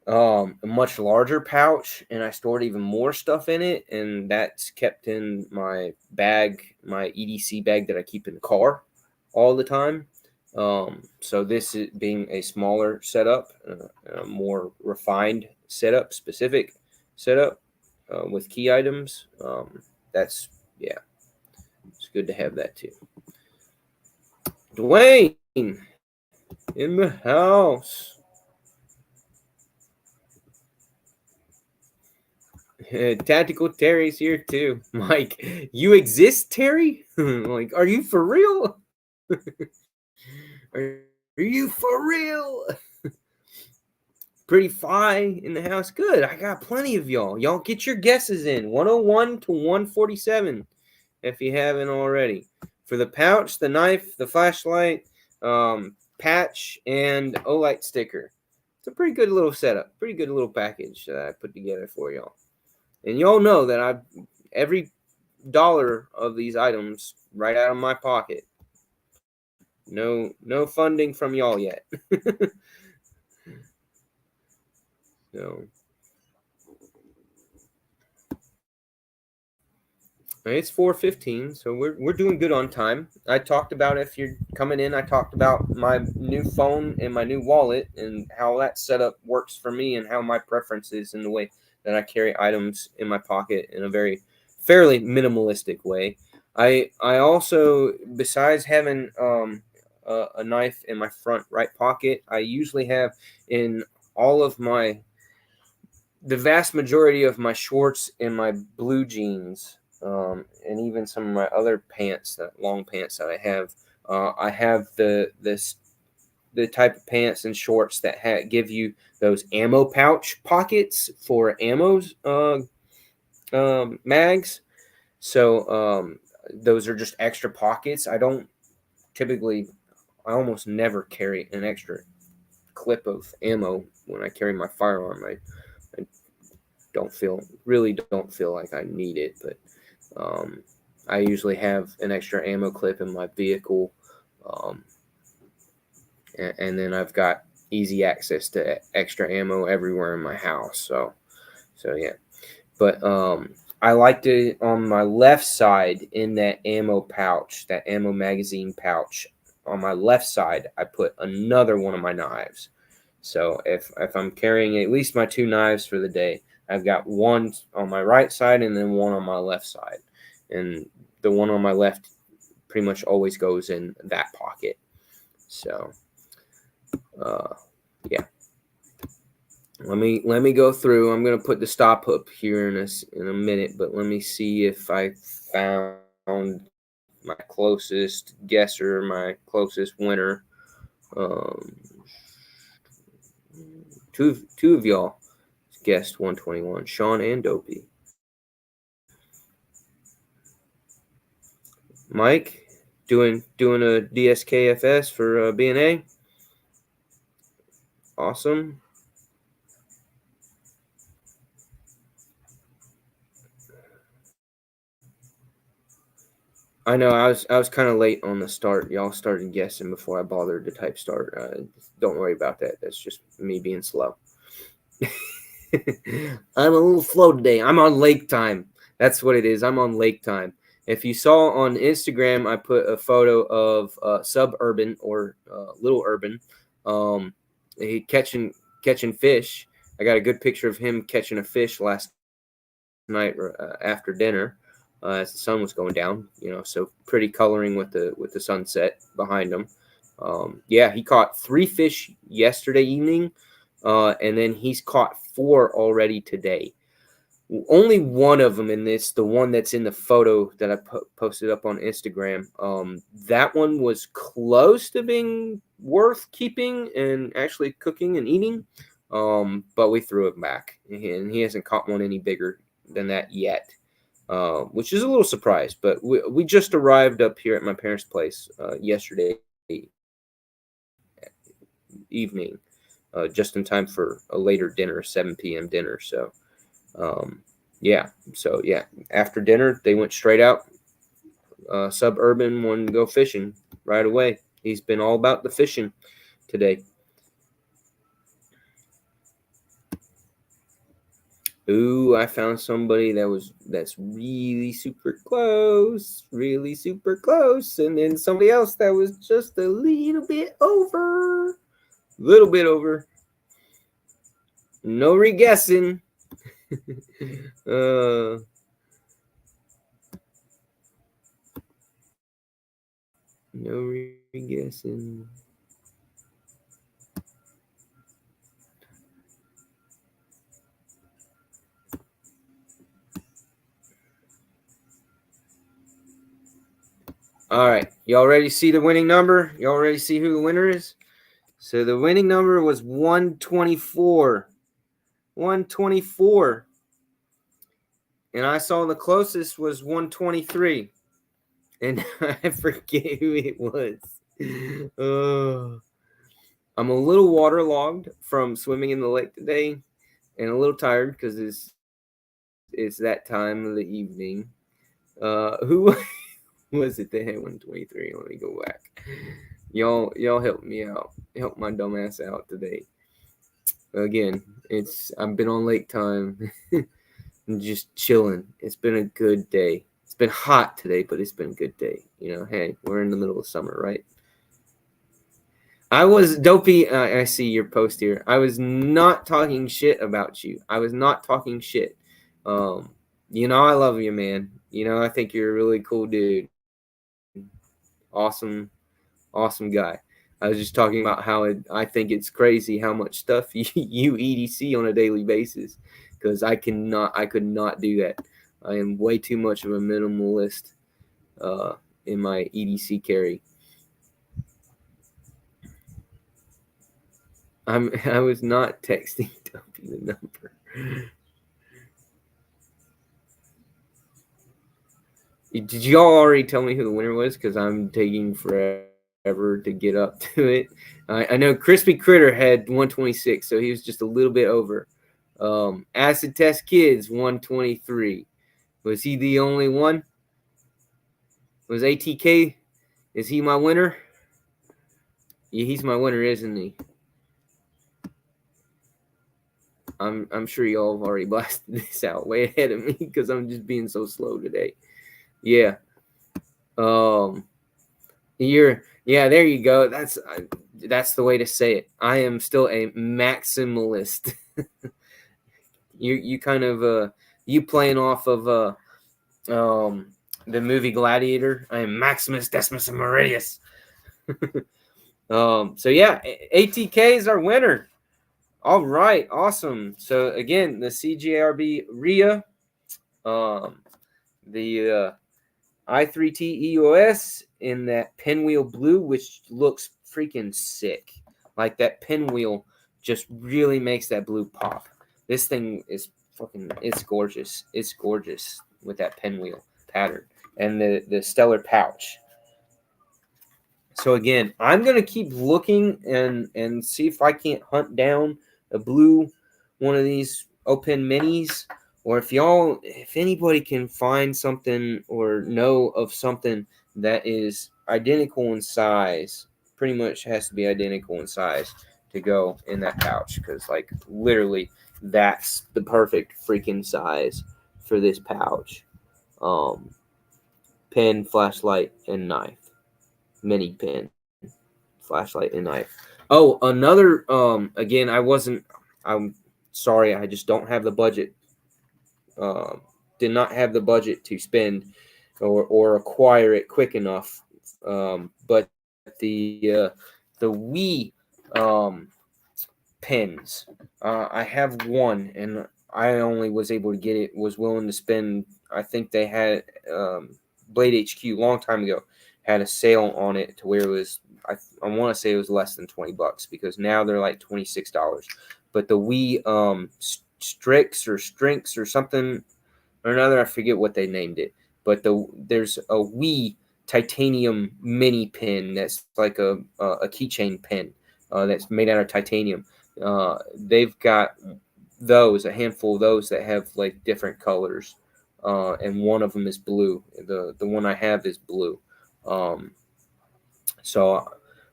a much larger pouch, and I stored even more stuff in it, and that's kept in my bag, my EDC bag that I keep in the car all the time. So this is being a smaller setup, a more refined setup, specific setup with key items. That's yeah, it's good to have that too. Dwayne in the house. Tactical Terry's here too. Mike, you exist, Terry? Like, are you for real? Are you for real? Pretty Fly in the house. Good. I got plenty of y'all. Y'all get your guesses in. 101 to 147 if you haven't already. For the pouch, the knife, the flashlight, patch, and Olight sticker. It's a pretty good little setup. Pretty good little package that I put together for y'all. And y'all know that every dollar of these items right out of my pocket. No funding from y'all yet. So it's 4:15, so we're doing good on time. I talked about, if you're coming in, I talked about my new phone and my new wallet and how that setup works for me and how my preference is in the way that I carry items in my pocket in a very fairly minimalistic way. I also, besides having a knife in my front right pocket, I usually have in all of the vast majority of my shorts and my blue jeans, and even some of my other pants, long pants that I have the type of pants and shorts that give you those ammo pouch pockets for ammos mags. So those are just extra pockets. I almost never carry an extra clip of ammo when I carry my firearm. I don't feel like I need it, but I usually have an extra ammo clip in my vehicle, and then I've got easy access to extra ammo everywhere in my house. So yeah, but I liked it on my left side in that ammo pouch, that ammo magazine pouch. On my left side, I put another one of my knives. So if I'm carrying at least my 2 knives for the day, I've got one on my right side and then one on my left side. And the one on my left pretty much always goes in that pocket. So yeah. Let me go through. I'm gonna put the stop up here in a minute, but let me see if I found my closest guesser, my closest winner. Um, two of y'all guessed 121, Sean and Dopey. Mike doing a DSKFS for BNA. Awesome. I know I was kind of late on the start. Y'all started guessing before I bothered to type start. Don't worry about that. That's just me being slow. I'm a little slow today. I'm on lake time. That's what it is. I'm on lake time. If you saw on Instagram, I put a photo of Suburban or Little Urban, he catching fish. I got a good picture of him catching a fish last night after dinner as the sun was going down. So pretty coloring with the sunset behind him. Yeah, he caught 3 fish yesterday evening, and then he's caught 4 already today. Only one of them in this, the one that's in the photo that I posted up on Instagram, that one was close to being worth keeping and actually cooking and eating, but we threw it back, and he hasn't caught one any bigger than that yet, which is a little surprised. But we just arrived up here at my parents' place yesterday evening, just in time for a later dinner, 7 p.m. dinner. So yeah, after dinner they went straight out. Suburban wanted to go fishing right away. He's been all about the fishing today. Ooh, I found somebody that's really super close, and then somebody else that was just a little bit over. No re-guessing. No re-guessing. All right. Y'all ready to see the winning number? Y'all ready to see who the winner is? So the winning number was 124. 124. And I saw the closest was 123. And I forget who it was. I'm a little waterlogged from swimming in the lake today and a little tired because it's that time of the evening. Who was it that had 123? Let me go back. Y'all help me out. Help my dumb ass out today. Again, I've been on lake time and just chilling. It's been a good day. It's been hot today, but it's been a good day. Hey, we're in the middle of summer, right? I was Dopey. I see your post here. I was not talking shit about you. I was not talking shit. I love you, man. I think you're a really cool dude. Awesome guy. I was just talking about how I think it's crazy how much stuff you EDC on a daily basis, because I could not do that. I am way too much of a minimalist in my EDC carry. I was not texting Dopey the number. Did y'all already tell me who the winner was? Because I'm taking forever to get up to it. I know Crispy Critter had 126, so he was just a little bit over. Acid Test Kids 123. Was he the only one? Was ATK? Is he my winner? Yeah, he's my winner, isn't he? I'm sure y'all have already blasted this out way ahead of me because I'm just being so slow today. Yeah. There you go. That's the way to say it. I am still a maximalist. you kind of you playing off of the movie Gladiator. I am Maximus Decimus Meridius. So yeah, ATK is our winner. All right, awesome. So again, the CJRB RIA, the I3T EOS in that pinwheel blue, which looks freaking sick. Like that pinwheel just really makes that blue pop. This thing is it's gorgeous. It's gorgeous with that pinwheel pattern and the stellar pouch. So again, I'm gonna keep looking and see if I can't hunt down a blue one of these Open Minis, or if anybody can find something or know of something that is identical in size, pretty much has to be identical in size to go in that pouch, because like literally that's the perfect freaking size for this pouch. Pen, flashlight, and knife. Mini pen, flashlight, and knife. Oh, another again, I'm sorry, I just don't have the budget. Did not have the budget to spend or acquire it quick enough. But the Wii pens, I have one, and I only was able to get it. Was willing to spend. I think they had Blade HQ a long time ago had a sale on it to where it was. I want to say it was less than $20 because now they're like $26. But the Wii Strix or something or another, I forget what they named it. But there's a Wii titanium mini pin that's like a keychain pin that's made out of titanium. They've got a handful of those that have like different colors, and one of them is blue. The one I have is blue. So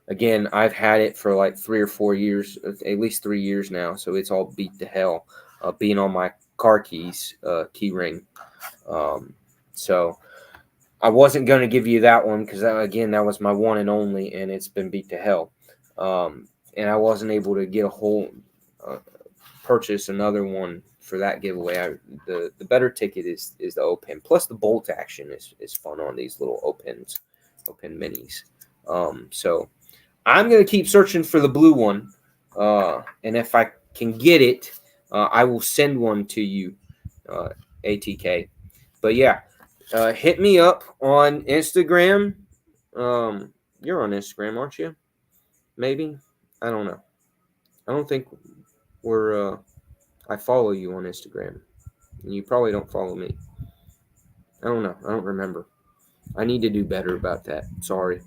again, I've had it for like 3 or 4 years, at least 3 years now. So it's all beat to hell, being on my car keys key ring. So I wasn't going to give you that one because again, that was my one and only, and it's been beat to hell. And I wasn't able to get a whole purchase another one for that giveaway. The better ticket is the Open. Plus the bolt action is fun on these little Open Minis. So I'm going to keep searching for the blue one. And if I can get it, I will send one to you, ATK. But yeah, hit me up on Instagram. You're on Instagram, aren't you? Maybe. I don't know. I don't think I follow you on Instagram. And you probably don't follow me. I don't know. I don't remember. I need to do better about that. Sorry.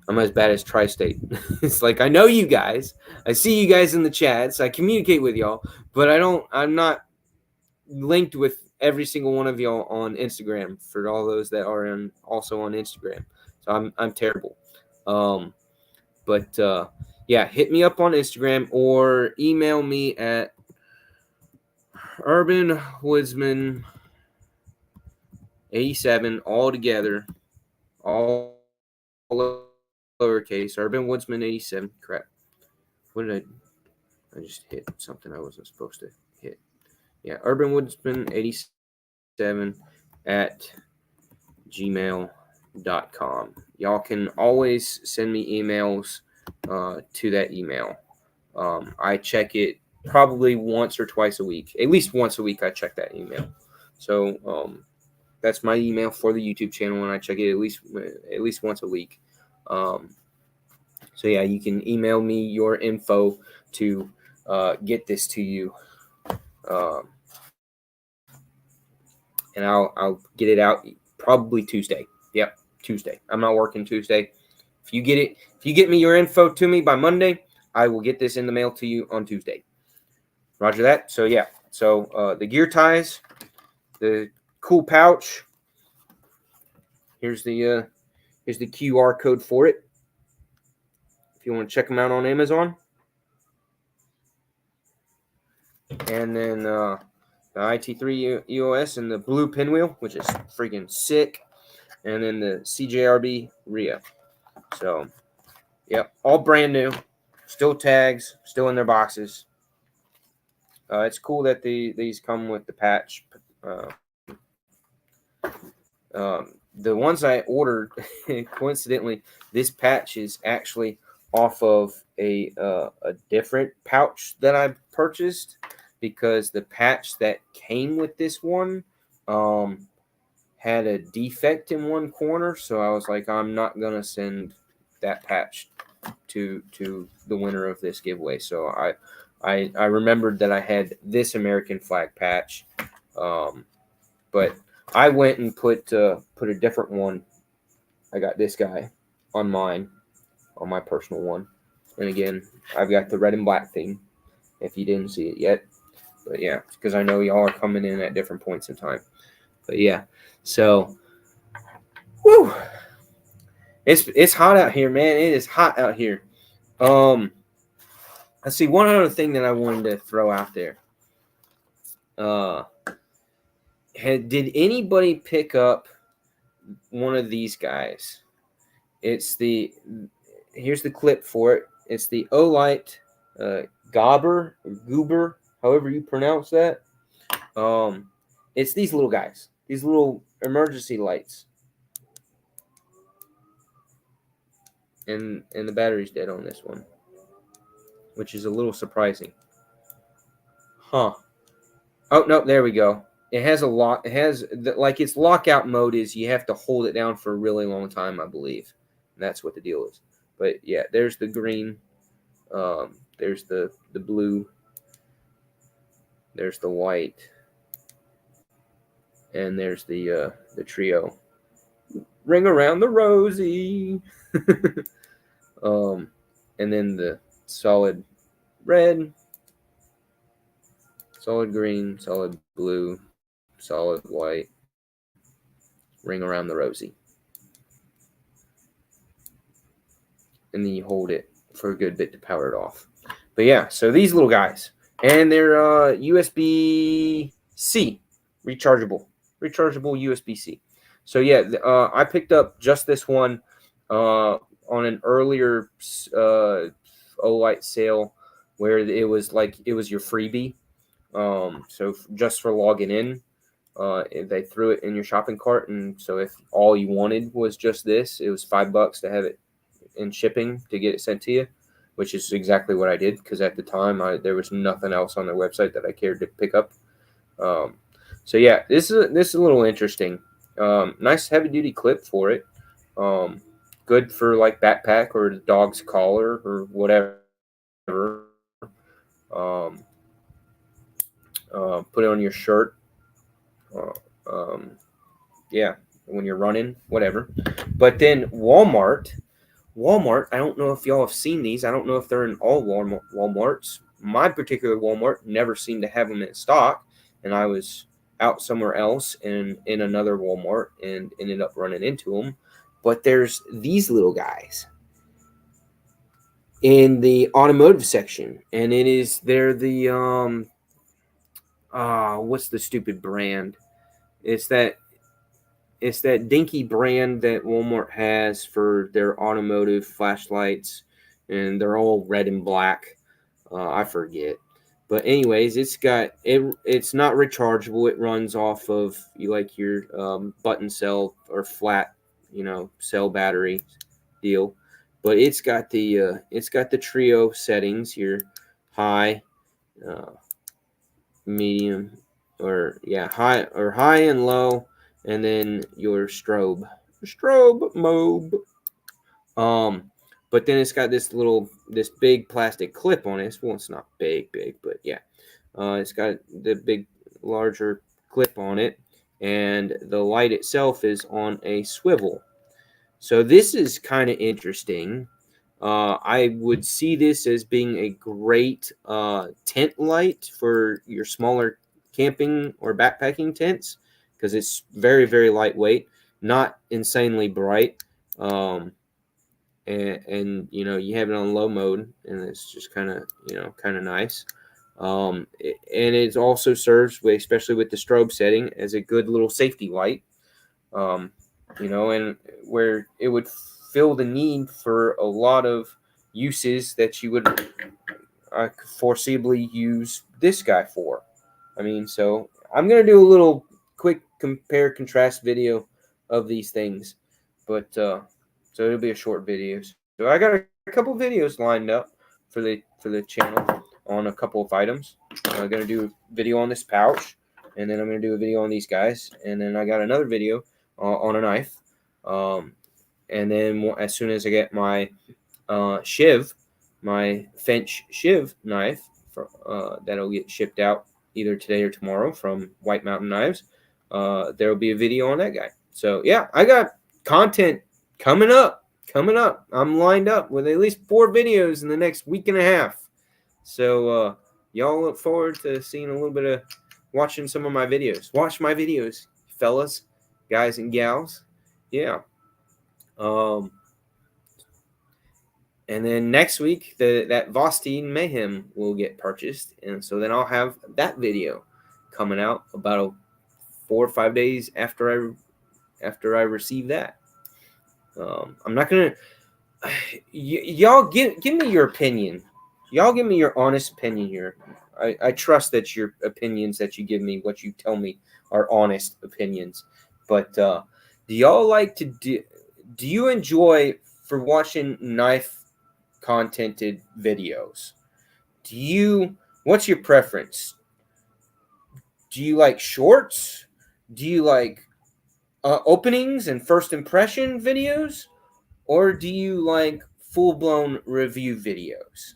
I'm as bad as Tri-State. It's like I know you guys. I see you guys in the chats. I communicate with y'all, but I'm not linked with every single one of y'all on Instagram for all those that are also on Instagram. So I'm terrible. But yeah, hit me up on Instagram or email me at Urban Woodsman 87 all together, all lowercase. Urban Woodsman 87. Crap. What did I just hit something I wasn't supposed to hit. Yeah, Urban Woodsman 87 at gmail.com. Y'all can always send me emails to that email. I check it probably once or twice a week. At least once a week I check that email. So that's my email for the YouTube channel, and I check it at least once a week. So yeah, you can email me your info to get this to you, and I'll get it out probably Tuesday. Yep, Tuesday. I'm not working Tuesday. If you get me your info to me by Monday, I will get this in the mail to you on Tuesday. Roger that. So yeah, so the gear ties, the cool pouch. Here's the QR code for it. If you want to check them out on Amazon. And then the IT3 EOS and the blue pinwheel, which is freaking sick. And then the CJRB RIA. So, yep, all brand new. Still tags, still in their boxes. It's cool that these come with the patch. The ones I ordered, coincidentally, this patch is actually off of a different pouch that I purchased, because the patch that came with this one had a defect in one corner. So I was like, I'm not gonna send that patch to the winner of this giveaway. So I remembered that I had this American flag patch, but I went and put a different one. I got this guy on mine, on my personal one. And again, I've got the red and black theme, if you didn't see it yet. But yeah, because I know y'all are coming in at different points in time. But yeah, so, whew, it's hot out here, man. It is hot out here. Let's see, one other thing that I wanted to throw out there. Did anybody pick up one of these guys? Here's the clip for it. It's the Olight Goober, however you pronounce that. It's these little guys, these little emergency lights. And the battery's dead on this one, which is a little surprising. Huh. Oh, no, there we go. It has a lock. It has, like, its lockout mode is you have to hold it down for a really long time, I believe. And that's what the deal is. But yeah, there's the green. There's the blue. There's the white. And there's the trio. Ring around the rosy. And then the solid red, solid green, solid blue, solid white, ring around the rosy. And then you hold it for a good bit to power it off. But yeah, so these little guys. And they're USB-C, rechargeable USB-C. So yeah, I picked up just this one on an earlier Olight sale, where it was your freebie. So just for logging in, they threw it in your shopping cart, and so if all you wanted was just this, it was $5 to have it in shipping to get it sent to you, which is exactly what I did, because at the time there was nothing else on their website that I cared to pick up. So yeah, this is a little interesting. Nice heavy duty clip for it. Good for like backpack or the dog's collar or whatever. Put it on your shirt. Yeah, when you're running, whatever. But then Walmart, I don't know if y'all have seen these. I don't know if they're in all Walmarts. My particular Walmart never seemed to have them in stock, and I was out somewhere else and in another Walmart and ended up running into them. But there's these little guys in the automotive section, and they're the what's the stupid brand? It's that dinky brand that Walmart has for their automotive flashlights, and they're all red and black. I forget. But anyways, it's not rechargeable. It runs off of your button cell or flat, cell battery deal. But it's got the trio settings here: high, medium, high and low, and then your strobe mode. But then it's got this big plastic clip on it. Well, it's not big, but yeah, it's got the big, larger clip on it, and the light itself is on a swivel. So this is kind of interesting. I would see this as being a great tent light for your smaller camping or backpacking tents, because it's very, very lightweight, not insanely bright. And you have it on low mode, and it's just kind of nice. And it also serves, especially with the strobe setting, as a good little safety light. And where it would fill the need for a lot of uses that you would foreseeably use this guy for. So I'm going to do a little quick compare contrast video of these things, but so it'll be a short video. So I got a couple videos lined up for the channel on a couple of items. I'm going to do a video on this pouch, and then I'm going to do a video on these guys, and then I got another video on a knife. And then as soon as I get my shiv, my Fench shiv knife, that'll get shipped out either today or tomorrow from White Mountain Knives, there will be a video on that guy. So yeah, I got content coming up. I'm lined up with at least 4 videos in the next week and a half. So y'all look forward to seeing a little bit of watching some of my videos. Watch my videos, fellas, guys and gals. Yeah. And then next week, that Vostein Mayhem will get purchased, and so then I'll have that video coming out about 4 or 5 days after I receive that. I'm not gonna. Y'all give me your opinion. Y'all give me your honest opinion here. I trust that your opinions that you give me, what you tell me, are honest opinions. But do y'all like to do? Do you enjoy for watching knife contented videos? What's your preference? Do you like shorts? Do you like openings and first impression videos? Or do you like full-blown review videos?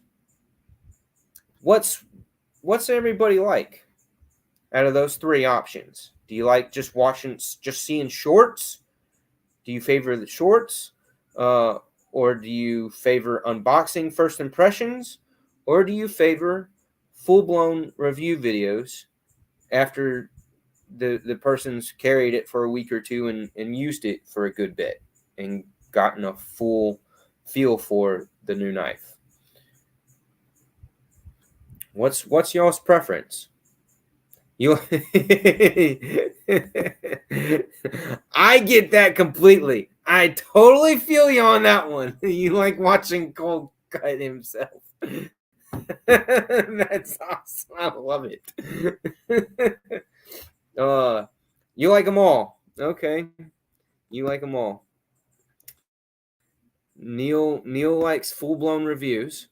What's everybody like out of those 3 options? Do you like just seeing shorts? Do you favor the shorts? Or do you favor unboxing first impressions? Or do you favor full-blown review videos after the person's carried it for a week or two and used it for a good bit and gotten a full feel for the new knife? What's y'all's preference? I get that completely. I totally feel you on that one. You like watching Cole cut himself. That's awesome. I love it. You like them all. Okay. You like them all. Neil likes full-blown reviews.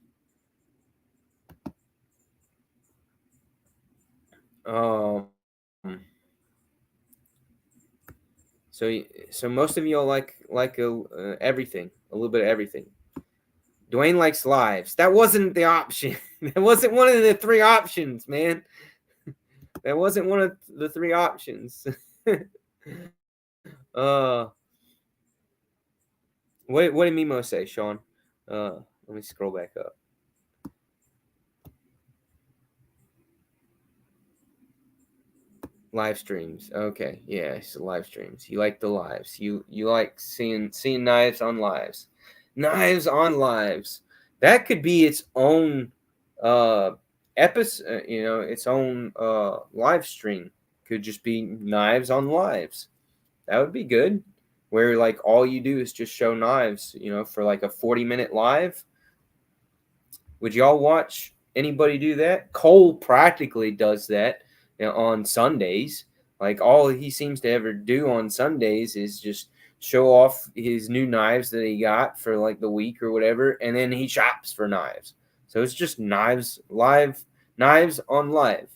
So most of y'all like everything, a little bit of everything. Dwayne likes lives. That wasn't the option. That wasn't one of the 3 options, man. That wasn't one of the 3 options. What did Mimo say, Sean? Let me scroll back up. Live streams. Okay, yeah, so live streams. You like the lives. You like seeing knives on lives. Knives on lives. That could be its own episode. Its own live stream. Could just be knives on lives. That would be good. Where like all you do is just show knives. For like a 40-minute live. Would y'all watch anybody do that? Cole practically does that on Sundays. Like all he seems to ever do on Sundays is just show off his new knives that he got for like the week or whatever, and then he shops for knives. So it's just knives on live.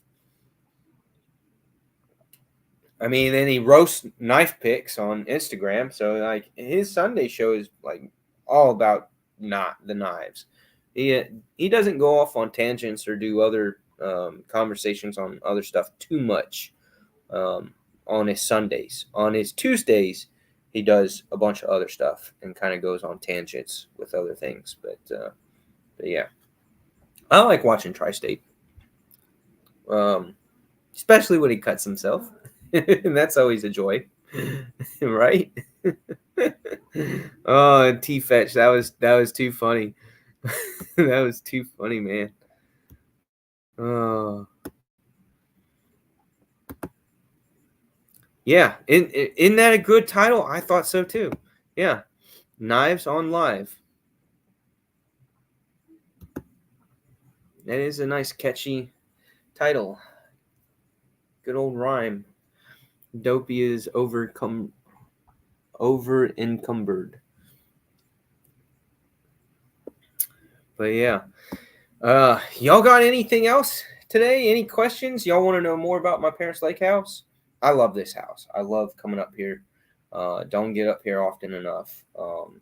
Then he roasts knife picks on Instagram. So like his Sunday show is like all about not the knives. He doesn't go off on tangents or do other conversations on other stuff too much on his Sundays. On his Tuesdays, he does a bunch of other stuff and kind of goes on tangents with other things. But yeah, I like watching Tri-State, especially when he cuts himself. And that's always a joy, right? Oh, T-Fetch, that was too funny. That was too funny, man. Yeah, isn't that a good title? I thought so too. Yeah, Knives on Live. That is a nice, catchy title. Good old rhyme. Dopey is over encumbered. But yeah, y'all got anything else today? Any questions? Y'all want to know more about my parents' lake house? I love this house. I love coming up here. Don't get up here often enough. Um,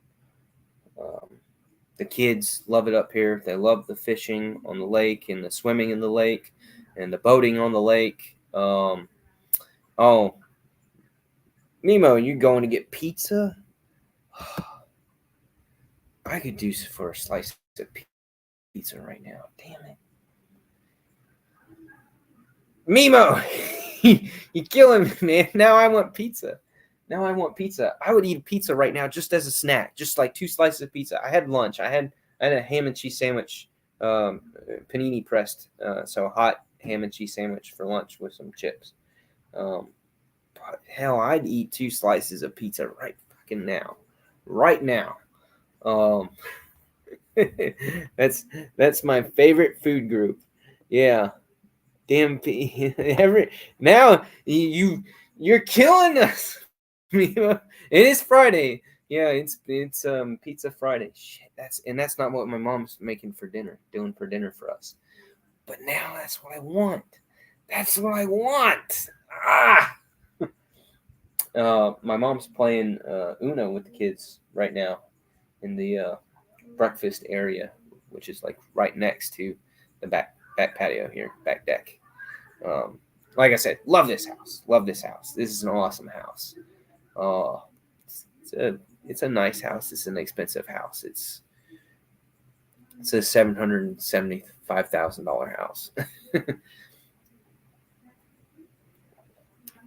the kids love it up here. They love the fishing on the lake and the swimming in the lake and the boating on the lake. Oh, Nemo, you going to get pizza? I could do for a slice of pizza right now. Damn it. Mimo, you're killing me, man. Now I want pizza. I would eat pizza right now just as a snack, just like 2 slices of pizza. I had lunch. I had a ham and cheese sandwich, panini pressed, so hot ham and cheese sandwich for lunch with some chips. But hell, I'd eat 2 slices of pizza right now. Um, that's my favorite food group. Yeah. Damn, now you're killing us. It is Friday. Yeah, it's Pizza Friday. Shit, that's not what my mom's making for dinner, doing for dinner for us. But now that's what I want. That's what I want. Ah. My mom's playing Uno with the kids right now in the breakfast area, which is like right next to the back patio here, back deck. Like I said, love this house. Love this house. This is an awesome house. Uh, it's a nice house. It's an expensive house. It's a $775,000 house.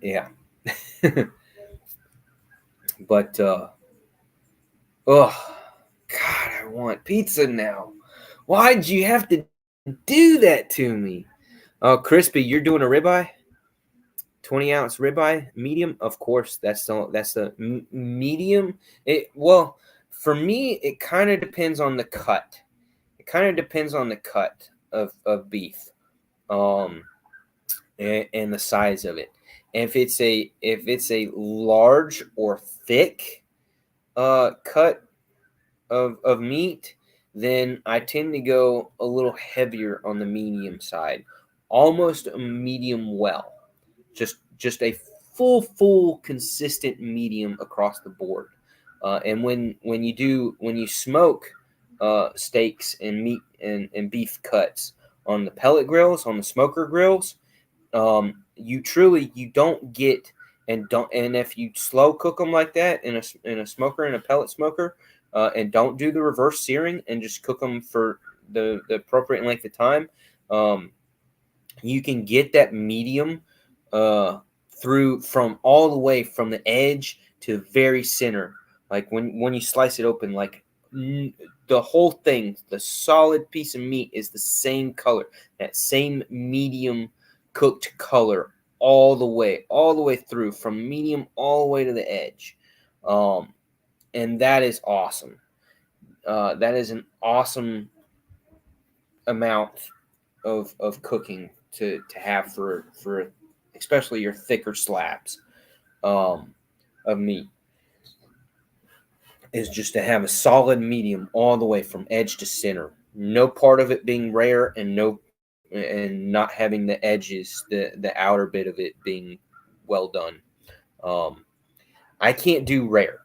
Yeah. But oh God, I want pizza now. Why'd you have to do that to me? Oh, Crispy, you're doing a ribeye? 20-ounce ribeye, medium. Of course, that's the medium. Well, for me, it kind of depends on the cut. It kind of depends on the cut of beef, um, and the size of it. If it's a large or thick cut of meat, then I tend to go a little heavier on the medium side, almost a medium well, just a full consistent medium across the board. And when you smoke steaks and meat and beef cuts on the pellet grills, on the smoker grills, you don't get and if you slow cook them like that in a smoker, in a pellet smoker, and don't do the reverse searing and just cook them for the appropriate length of time, you can get that medium through from all the way from the edge to the very center. Like when you slice it open, like the whole thing, the solid piece of meat is the same color, that same medium cooked color all the way through, from medium all the way to the edge. And that is awesome. That is an awesome amount of cooking to have for especially your thicker slabs of meat, is just to have a solid medium all the way from edge to center. No part of it being rare, and not having the edges, the outer bit of it being well done. I can't do rare.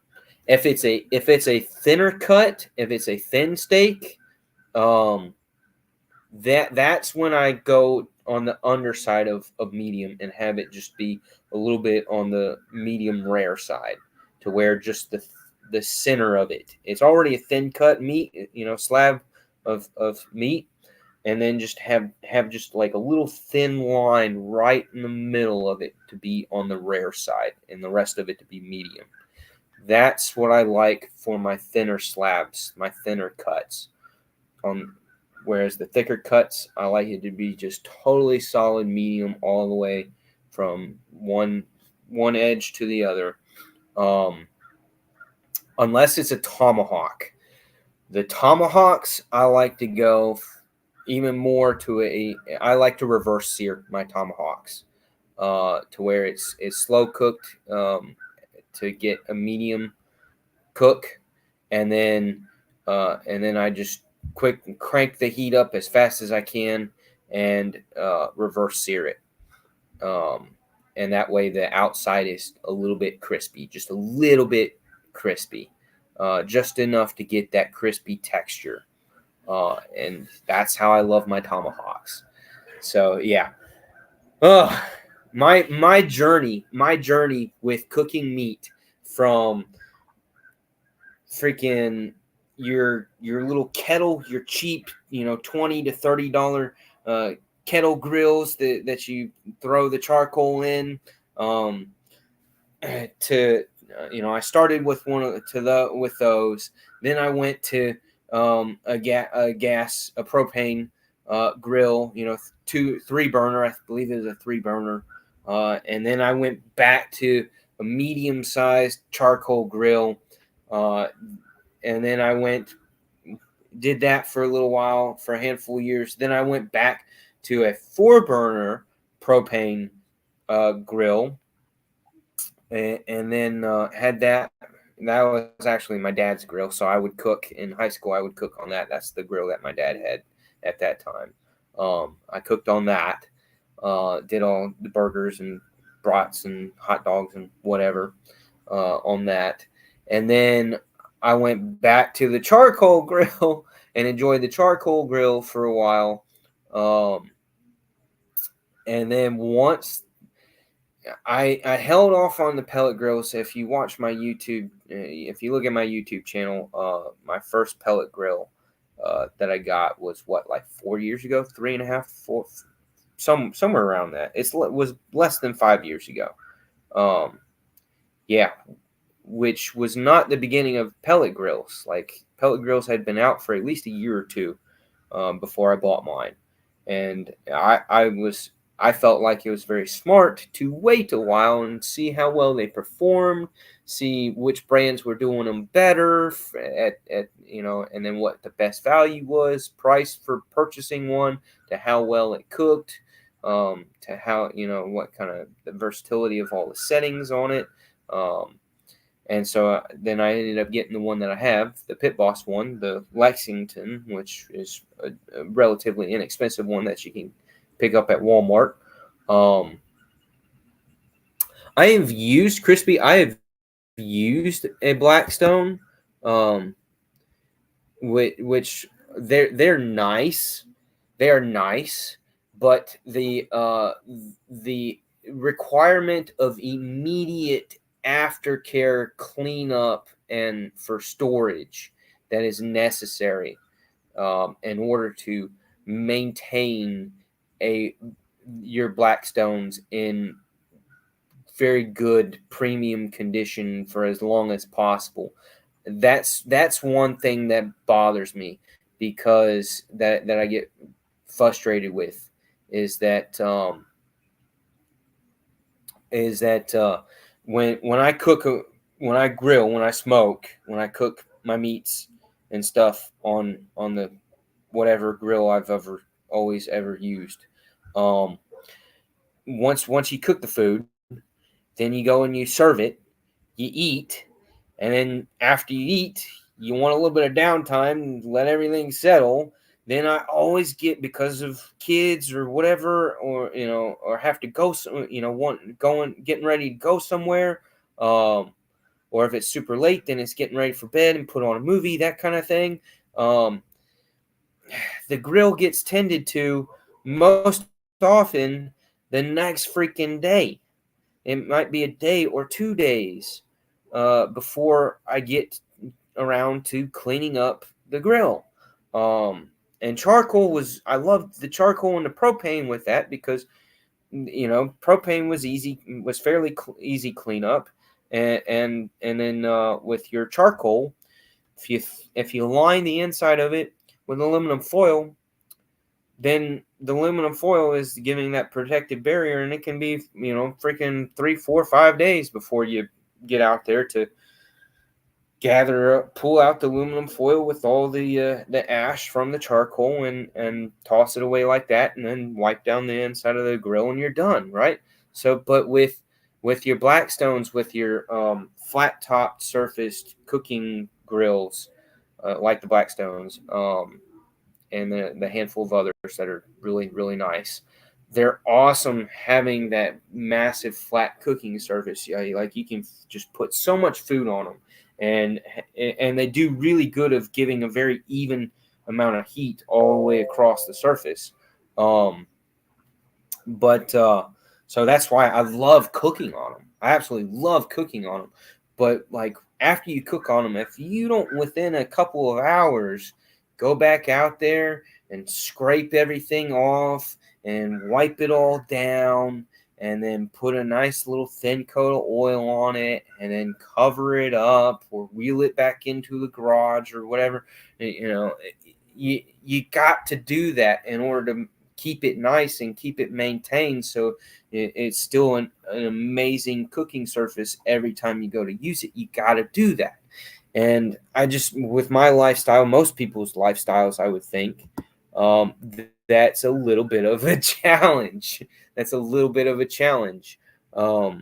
If it's a thinner cut, if it's a thin steak, that's when I go on the underside of medium and have it just be a little bit on the medium rare side, to where just the center of it's already a thin cut meat, slab of meat, and then just have just like a little thin line right in the middle of it to be on the rare side, and the rest of it to be medium. That's what I like for my thinner slabs, my thinner cuts. Whereas the thicker cuts, I like it to be just totally solid medium all the way from one edge to the other. Unless it's a tomahawk. The tomahawks, I like to go even more to I like to reverse sear my tomahawks to where it's slow cooked to get a medium cook, and then I just quick crank the heat up as fast as I can and reverse sear it. And that way the outside is a little bit crispy, just a little bit crispy, just enough to get that crispy texture. And that's how I love my tomahawks. So yeah, my journey with cooking meat from freaking your little kettle, your cheap, $20 to $30 kettle grills that you throw the charcoal in, to I started with with those. Then I went to a propane grill, 3 burner. I believe it was a 3 burner. And then I went back to a medium sized charcoal grill. And then I did that for a little while, for a handful of years. Then I went back to a 4 burner propane grill, and then had that. That was actually my dad's grill. So I would cook in high school. I would cook on that. That's the grill that my dad had at that time. I cooked on that. Did all the burgers and brats and hot dogs and whatever on that. And then I went back to the charcoal grill and enjoyed the charcoal grill for a while. And then once I held off on the pellet grill. So if you watch my YouTube, if you look at my YouTube channel, my first pellet grill that I got was like 4 years ago, 3.5, 4, somewhere around that. It was less than 5 years ago. Yeah, which was not the beginning of pellet grills. Like, pellet grills had been out for at least a year or two before I bought mine, and I felt like it was very smart to wait a while and see how well they performed, see which brands were doing them better at and then what the best value was, price for purchasing one, to how well it cooked, to how, what kind of the versatility of all the settings on it. And so then I ended up getting the one that I have, the Pit Boss one, the Lexington, which is a relatively inexpensive one that you can pick up at Walmart. I have used a Blackstone, which they're nice. They are nice, but the requirement of immediate aftercare cleanup and for storage that is necessary in order to maintain your Blackstones in very good premium condition for as long as possible. That's one thing that bothers me, because that I get frustrated with is that when I cook, when I grill, when I smoke, when I cook my meats and stuff on the whatever grill I've always used, once you cook the food, then you go and you serve it, you eat, and then after you eat, you want a little bit of downtime, let everything settle. Then I always get, because of kids or whatever, or or have to go, getting ready to go somewhere, or if it's super late, then it's getting ready for bed and put on a movie, that kind of thing. The grill gets tended to most often the next freaking day. It might be a day or 2 days before I get around to cleaning up the grill. And charcoal I loved the charcoal and the propane with that, because propane was fairly easy cleanup, and then with your charcoal, if you line the inside of it with aluminum foil, then the aluminum foil is giving that protective barrier, and it can be, freaking 3, 4, 5 days before you get out there to pull out the aluminum foil with all the ash from the charcoal, and toss it away like that, and then wipe down the inside of the grill, and you're done, right? So, but with your Blackstones, with your flat topped surfaced cooking grills, like the Blackstones, and the handful of others that are really, really nice. They're awesome having that massive flat cooking surface. Yeah, like you can just put so much food on them, and they do really good of giving a very even amount of heat all the way across the surface. But so that's why I love cooking on them. I absolutely love cooking on them. But like after you cook on them, if you don't within a couple of hours go back out there and scrape everything off and wipe it all down and then put a nice little thin coat of oil on it and then cover it up or wheel it back into the garage or whatever, you got to do that in order to keep it nice and keep it maintained, so it's still an amazing cooking surface every time you go to use it. You got to do that. And I just, with my lifestyle, most people's lifestyles, I would think, that's a little bit of a challenge. That's a little bit of a challenge. So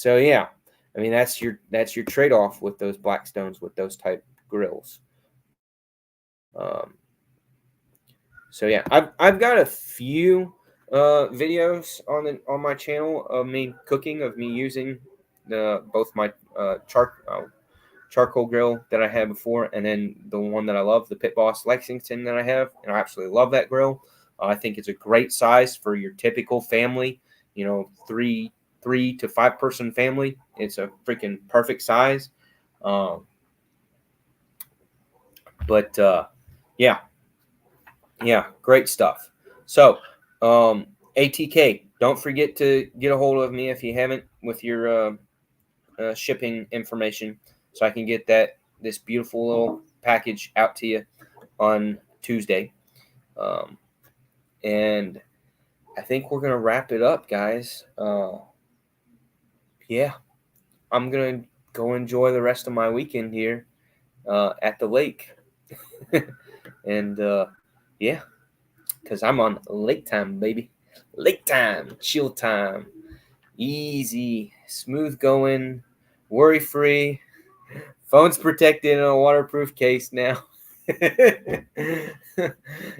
yeah, I mean that's your trade-off with those Blackstones, with those type grills. So yeah, I've got a few videos on my channel of me cooking, of me using both my charcoal grill that I had before, and then the one that I love, the Pit Boss Lexington that I have, and I absolutely love that grill. I think it's a great size for your typical family, 3 to 5 person family. It's a freaking perfect size. But yeah, great stuff. So, ATK, don't forget to get a hold of me if you haven't, with your shipping information, so I can get this beautiful little package out to you on Tuesday. And I think we're gonna wrap it up, guys. Yeah, I'm gonna go enjoy the rest of my weekend here at the lake, and yeah, because I'm on lake time, baby. Lake time, chill time, easy, smooth going, worry free. Phone's protected in a waterproof case now.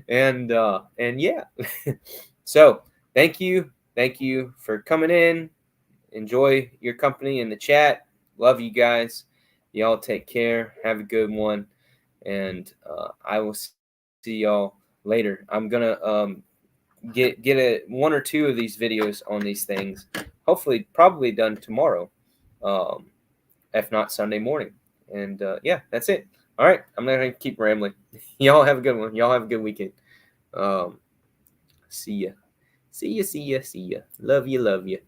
and yeah. So thank you for coming in. Enjoy your company in the chat. Love you guys. Y'all take care. Have a good one, and I will see y'all later. I'm gonna get one or two of these videos on these things. Hopefully, probably done tomorrow, if not Sunday morning. And yeah, that's it. All right, I'm not gonna keep rambling. Y'all have a good one. Y'all have a good weekend. See ya. See ya. See ya. See ya. Love you. Love you.